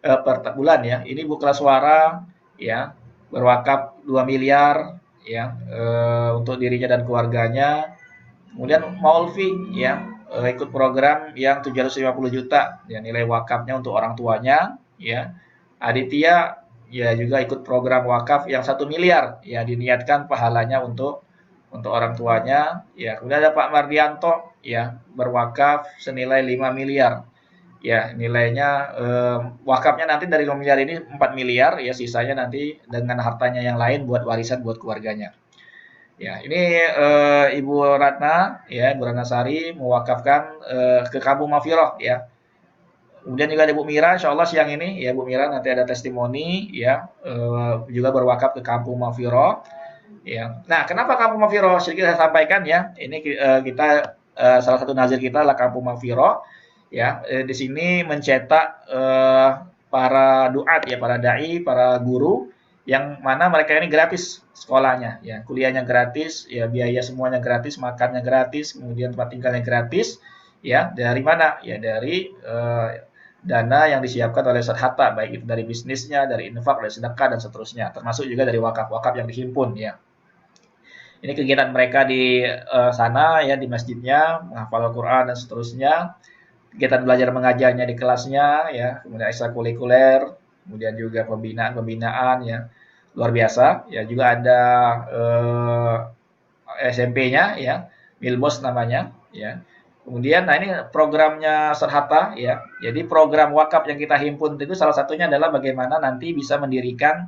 per bulan ya. Ini Bu Klaswara ya berwakaf 2 miliar ya untuk dirinya dan keluarganya. Kemudian Maulvi ya ikut program yang 750 juta ya nilai wakafnya untuk orang tuanya ya. Aditya ya juga ikut program wakaf yang 1 miliar ya diniatkan pahalanya untuk orang tuanya ya. Kemudian ada Pak Mardianto ya berwakaf senilai 5 miliar ya nilainya wakafnya nanti dari 5 miliar ini 4 miliar ya, sisanya nanti dengan hartanya yang lain buat warisan buat keluarganya. Ya, ini Ibu Ratna ya, Ibu Ratna Sari mewakafkan ke Kampung Mafiroh ya. Kemudian juga ada Bu Mira, insya Allah siang ini ya Bu Mira nanti ada testimoni ya juga berwakaf ke Kampung Mafiroh ya. Nah, kenapa Kampung Mafiroh? Sedikit saya sampaikan ya. Ini kita salah satu nazir kita adalah Kampung Mafiroh ya. Di sini mencetak para duat ya, para dai, para guru yang mana mereka ini gratis sekolahnya ya, kuliahnya gratis ya, biaya semuanya gratis, makannya gratis, kemudian tempat tinggalnya gratis ya. Dari mana ya? Dari dana yang disiapkan oleh Ustadz Hatta, baik itu dari bisnisnya, dari infak, dari sedekah dan seterusnya, termasuk juga dari wakaf-wakaf yang dihimpun ya. Ini kegiatan mereka di sana ya, di masjidnya, menghafal Al-Quran dan seterusnya. Kegiatan belajar mengajarnya di kelasnya ya, kemudian ekstrakurikuler, kemudian juga pembinaan ya, luar biasa ya. Juga ada SMP-nya ya, Milbos namanya ya. Kemudian nah ini programnya Serhata ya. Jadi program wakaf yang kita himpun itu salah satunya adalah bagaimana nanti bisa mendirikan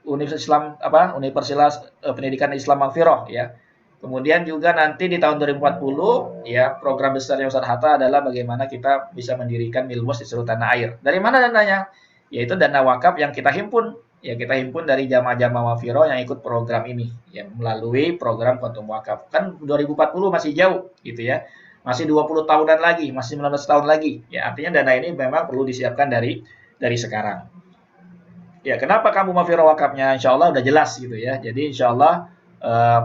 Universitas Pendidikan Islam Maghfirah ya. Kemudian juga nanti di tahun 2040 ya, program besar yang Ustadz Hatta adalah bagaimana kita bisa mendirikan Milbos di seluruh tanah air. Dari mana dananya? Yaitu dana wakaf yang kita himpun. Ya, kita himpun dari jamaah-jamaah Maghfirah yang ikut program ini ya, melalui program Kontum Wakaf. Kan 2040 masih jauh gitu ya. Masih 20 tahunan lagi, masih 19 tahun lagi. Ya, artinya dana ini memang perlu disiapkan dari sekarang. Ya, kenapa Kampung Maghfirah wakafnya? Insya Allah udah jelas gitu ya. Jadi insya Allah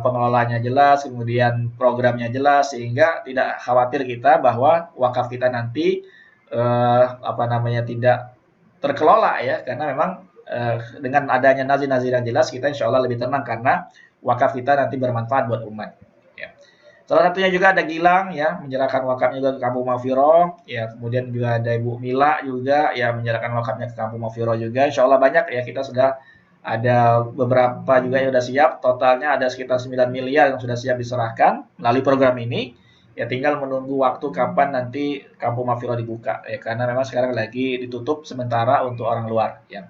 pengelolanya jelas, kemudian programnya jelas, sehingga tidak khawatir kita bahwa wakaf kita nanti tidak terkelola ya, karena memang dengan adanya nazir-nazir yang jelas kita insya Allah lebih tenang karena wakaf kita nanti bermanfaat buat umat. Ya. Salah satunya juga ada Gilang ya, menyerahkan wakafnya juga ke Kampung Maghfirah ya. Kemudian juga ada Ibu Mila juga ya, menyerahkan wakafnya ke Kampung Maghfirah juga. Insya Allah banyak ya, kita sudah ada beberapa juga yang sudah siap. Totalnya ada sekitar 9 miliar yang sudah siap diserahkan melalui program ini. Ya tinggal menunggu waktu kapan nanti Kampung Maghfirah dibuka ya, karena memang sekarang lagi ditutup sementara untuk orang luar ya.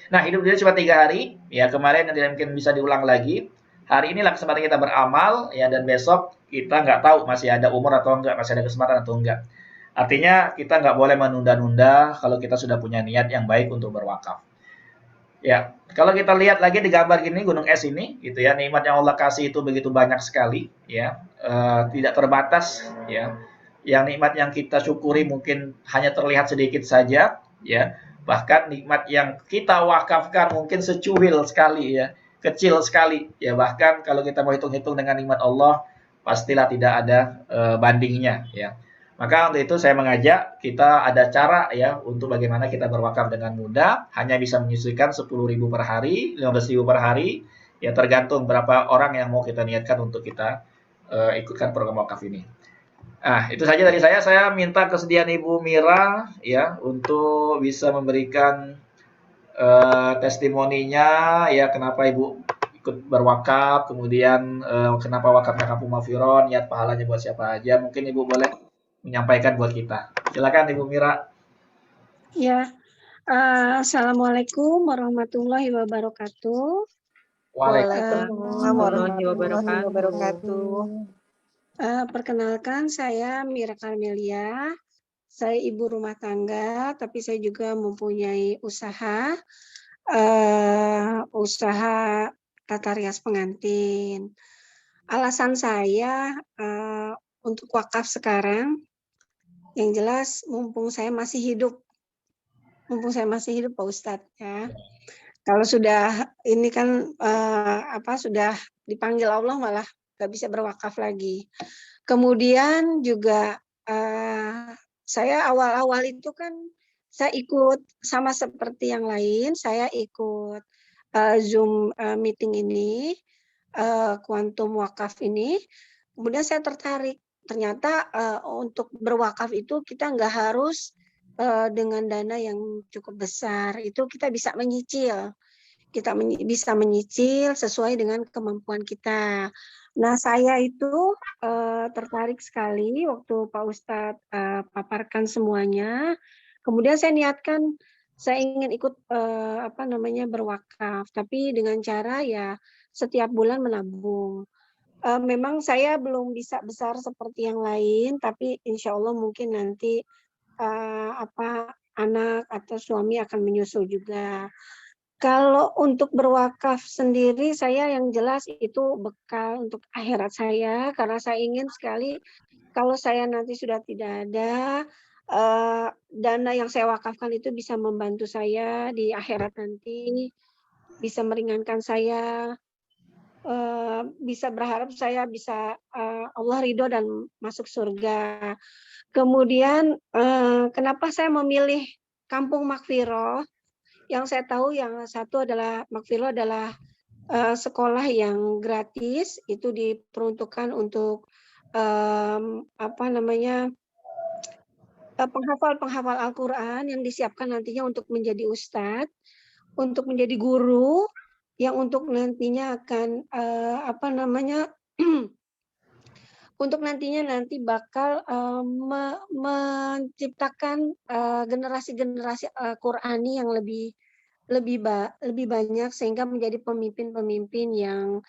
Nah, hidup dia cuma 3 hari ya, kemarin yang tidak mungkin bisa diulang lagi. Hari inilah kesempatan kita beramal ya, dan besok kita nggak tahu masih ada umur atau enggak, masih ada kesempatan atau enggak. Artinya kita nggak boleh menunda-nunda kalau kita sudah punya niat yang baik untuk berwakaf. Ya, kalau kita lihat lagi di gambar gini, gunung es ini gitu ya, nikmat yang Allah kasih itu begitu banyak sekali ya, tidak terbatas ya. Yang nikmat yang kita syukuri mungkin hanya terlihat sedikit saja ya. Bahkan nikmat yang kita wakafkan mungkin secuil sekali ya, kecil sekali ya. Bahkan kalau kita mau hitung-hitung dengan nikmat Allah, pastilah tidak ada bandingnya ya. Maka untuk itu saya mengajak kita ada cara ya untuk bagaimana kita berwakaf dengan mudah, hanya bisa menyisihkan 10.000 per hari, 15.000 per hari, ya tergantung berapa orang yang mau kita niatkan untuk kita ikutkan program wakaf ini. Nah, itu saja dari saya minta kesediaan Ibu Mira ya untuk bisa memberikan testimoninya ya kenapa Ibu ikut berwakaf, kemudian kenapa wakafnya Kampung Mafiron, niat pahalanya buat siapa aja. Mungkin Ibu boleh menyampaikan buat kita. Silakan Ibu Mira. Ya, Assalamualaikum warahmatullahi wabarakatuh. Waalaikumsalam warahmatullahi wabarakatuh. Perkenalkan, saya Mira Karmelia. Saya ibu rumah tangga, tapi saya juga mempunyai usaha tata rias pengantin. Alasan saya untuk wakaf sekarang, yang jelas mumpung saya masih hidup Pak Ustadz ya. Kalau sudah ini kan sudah dipanggil Allah malah nggak bisa berwakaf lagi. Kemudian juga saya awal-awal itu kan saya ikut sama seperti yang lain, saya ikut Zoom meeting ini, Quantum Wakaf ini. Kemudian saya tertarik. Ternyata untuk berwakaf itu kita nggak harus dengan dana yang cukup besar. Itu kita bisa menyicil. Kita bisa menyicil sesuai dengan kemampuan kita. Nah, saya itu tertarik sekali waktu Pak Ustadz paparkan semuanya. Kemudian saya niatkan saya ingin ikut berwakaf, tapi dengan cara ya setiap bulan menabung. Memang saya belum bisa besar seperti yang lain, tapi insya Allah mungkin nanti anak atau suami akan menyusul juga. Kalau untuk berwakaf sendiri, saya yang jelas itu bekal untuk akhirat saya, karena saya ingin sekali kalau saya nanti sudah tidak ada, dana yang saya wakafkan itu bisa membantu saya di akhirat nanti, bisa meringankan saya, bisa berharap saya bisa Allah ridho dan masuk surga. Kemudian kenapa saya memilih Kampung Makfiroh? Yang saya tahu yang satu adalah Makfiroh adalah sekolah yang gratis, itu diperuntukkan untuk penghafal Al-Quran yang disiapkan nantinya untuk menjadi ustadz, untuk menjadi guru, yang untuk nantinya akan untuk nanti bakal menciptakan generasi-generasi Qurani yang lebih banyak sehingga menjadi pemimpin-pemimpin yang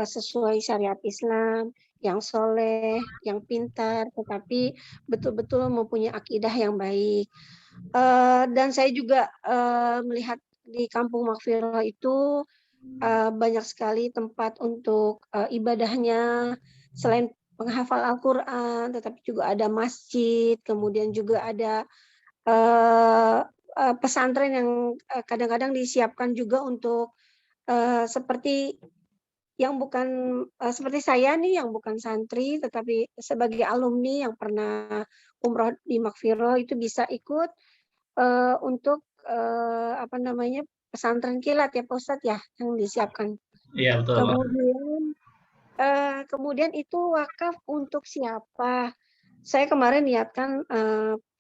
sesuai syariat Islam, yang soleh, yang pintar, tetapi betul-betul mempunyai akidah yang baik. Dan saya juga melihat di Kampung Makfiroh itu banyak sekali tempat untuk ibadahnya, selain penghafal Al-Quran, tetapi juga ada masjid, kemudian juga ada pesantren yang kadang-kadang disiapkan juga untuk seperti yang bukan seperti saya nih, yang bukan santri, tetapi sebagai alumni yang pernah umroh di Makfiroh itu bisa ikut untuk pesantren kilat ya Pak Ustadz ya yang disiapkan. Iya betul. Kemudian itu wakaf untuk siapa? Saya kemarin niatkan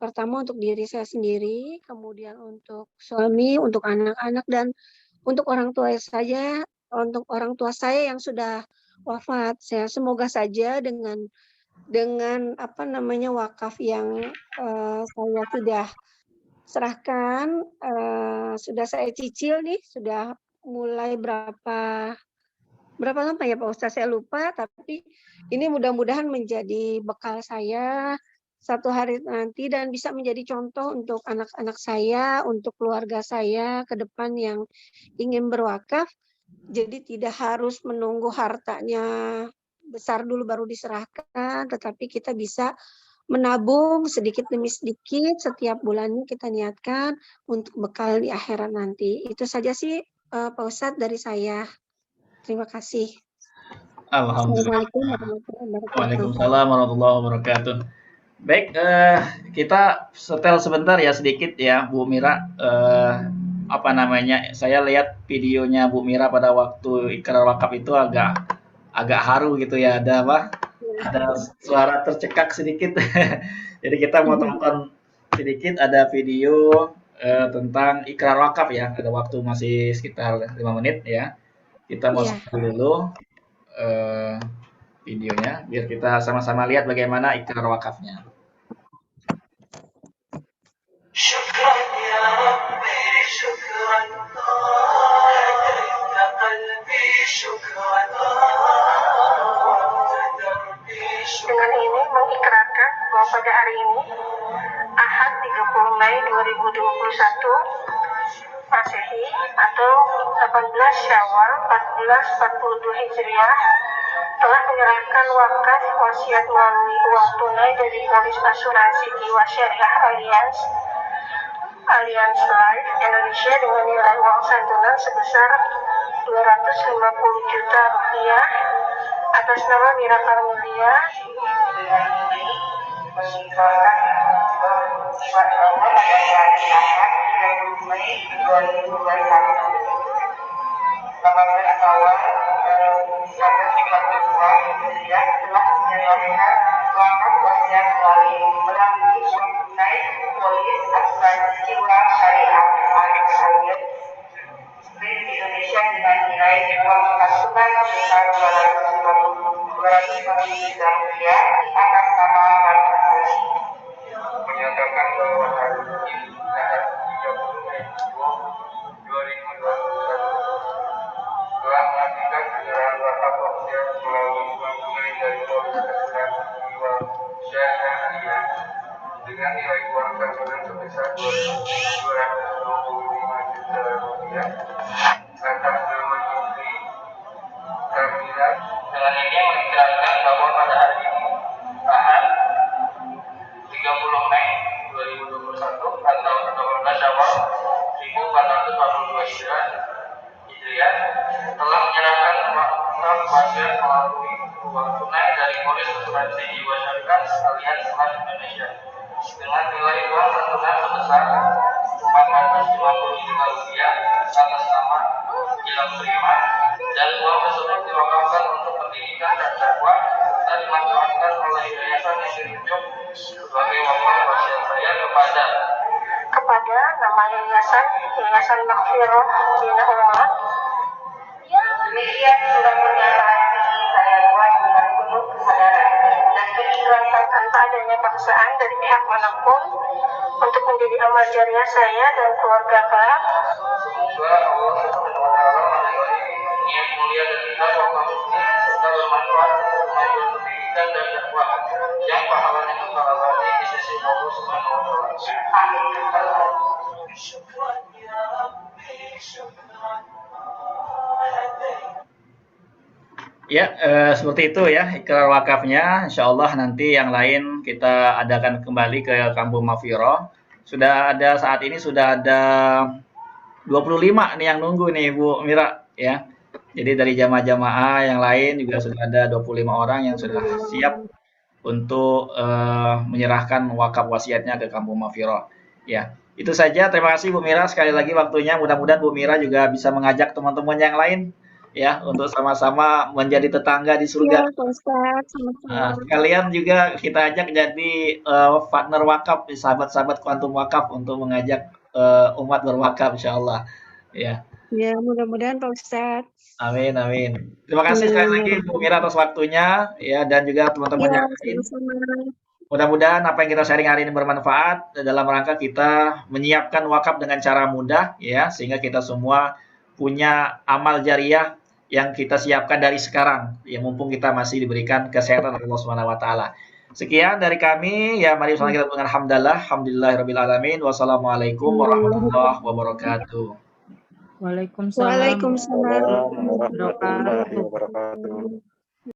pertama untuk diri saya sendiri, kemudian untuk suami, untuk anak-anak, dan untuk orang tua saya, untuk orang tua saya yang sudah wafat. Saya semoga saja dengan wakaf yang saya sudah serahkan, sudah saya cicil nih, sudah mulai berapa lama ya Pak Ustadz, saya lupa, tapi ini mudah-mudahan menjadi bekal saya satu hari nanti dan bisa menjadi contoh untuk anak-anak saya, untuk keluarga saya ke depan yang ingin berwakaf. Jadi tidak harus menunggu hartanya besar dulu baru diserahkan, tetapi kita bisa menabung sedikit demi sedikit setiap bulannya kita niatkan untuk bekal di akhirat nanti. Itu saja sih Pak Ustadz dari saya. Terima kasih. Alhamdulillah. Assalamualaikum warahmatullahi wabarakatuh. Waalaikumsalam warahmatullahi wabarakatuh. Baik, kita setel sebentar ya sedikit ya Bu Mira. Saya lihat videonya Bu Mira pada waktu ikrar wakaf itu agak haru gitu ya. Ada suara tercekak sedikit. Jadi kita mau tonton sedikit, ada video tentang ikrar wakaf ya. Ada waktu masih sekitar 5 menit ya. Kita mau Iya. start dulu videonya biar kita sama-sama lihat bagaimana ikrar wakafnya. Syukran ya Rabbi, syukran qalbi, syukran dengan ini mengikrarkan bahwa pada hari ini Ahad 30 Mei 2021 Masehi atau 18 Syawal 1442 Hijriah telah menyerahkan wakaf wasiat melalui uang tunai dari polis asuransi jiwa syariah Allianz Life Indonesia dengan nilai uang santunan sebesar 250 juta rupiah atas nama Mira Karmelia dengan ini mengikrarkan bahwa pada hari Ahad 30 Mei 2021 18 awal 1952 Hijriah telah menyerahkan wakaf wasiat melalui uang tunai polis asuransi jiwa syariah Allianz Indonesia dengan nilai uang santunan sebesar 250 juta rupiah atas nama Mira menyatakan bahwa hari ini Ahad 30 Mei 2021 telah melakukan penyerahan wakaf wasiat melalui uang tunai dari polis asuransi jiwa syariah Allianz dengan nilai uang santunan sebesar 225 juta rupiah atas nama Menteri Kamila. Dengan ini mengikrarkan bahwa pada hari ini Ahad 30 Mei 2021 atau 18 Syawal 1442 Hijriah telah menyerahkan wakaf wasiat melalui uang tunai dari polis asuransi jiwa syariah Allianz Indonesia dengan nilai uang santunan sebesar 450 juta rupiah atas nama Gilang Prima dan uang tersebut diwakafkan untuk pendidikan dan dakwah dan dimanfaatkan oleh yayasan yang ditunjuk sebagai wakaf wasiat saya kepada nama Yayasan Maghfirah Bina Umat. Demikian surat pernyataan ini saya buat dengan penuh kesadaran dan keikhlasan tanpa adanya paksaan dari pihak manapun untuk menjadi amal jariah saya dan keluarga kelak. Semoga Allah meridhai niat mulia dan kita wakaf ini serta bermanfaat untuk kemajuan pendidikan dan dakwah yang pahalanya kepalanya di sisi Allah Subhanahu wa taala. Amin. Ya, seperti itu ya ikrar wakafnya. Insya Allah nanti yang lain kita adakan kembali ke Kampung Maghfirah. Sudah ada saat ini sudah ada 25 nih yang nunggu nih Bu Mira ya. Jadi dari jamaah-jamaah yang lain juga sudah ada 25 orang yang sudah siap untuk menyerahkan wakaf wasiatnya ke Kampung Maghfirah. Ya, itu saja. Terima kasih Bu Mira sekali lagi waktunya. Mudah-mudahan Bu Mira juga bisa mengajak teman-teman yang lain ya untuk sama-sama menjadi tetangga di surga. Ya, Pak Ustadz, sama-sama. Nah, sekalian juga kita ajak jadi partner wakaf, sahabat-sahabat kuantum wakaf untuk mengajak umat berwakaf insyaallah. Ya. Ya, mudah-mudahan Pak Ustadz. Amin, amin. Terima kasih sekali lagi Bu Mira atas waktunya ya dan juga teman-teman Ya, yang lain. sama-sama. Mudah-mudahan apa yang kita sharing hari ini bermanfaat dalam rangka kita menyiapkan wakaf dengan cara mudah ya sehingga kita semua punya amal jariah yang kita siapkan dari sekarang ya mumpung kita masih diberikan kesehatan oleh Allah Subhanahu wa taala. Sekian dari kami ya mari bersama kita dengan alhamdulillahirabbil alamin. Wassalamualaikum warahmatullahi wabarakatuh. Waalaikumsalam Waalaikumsalam warahmatullahi wabarakatuh. wabarakatuh.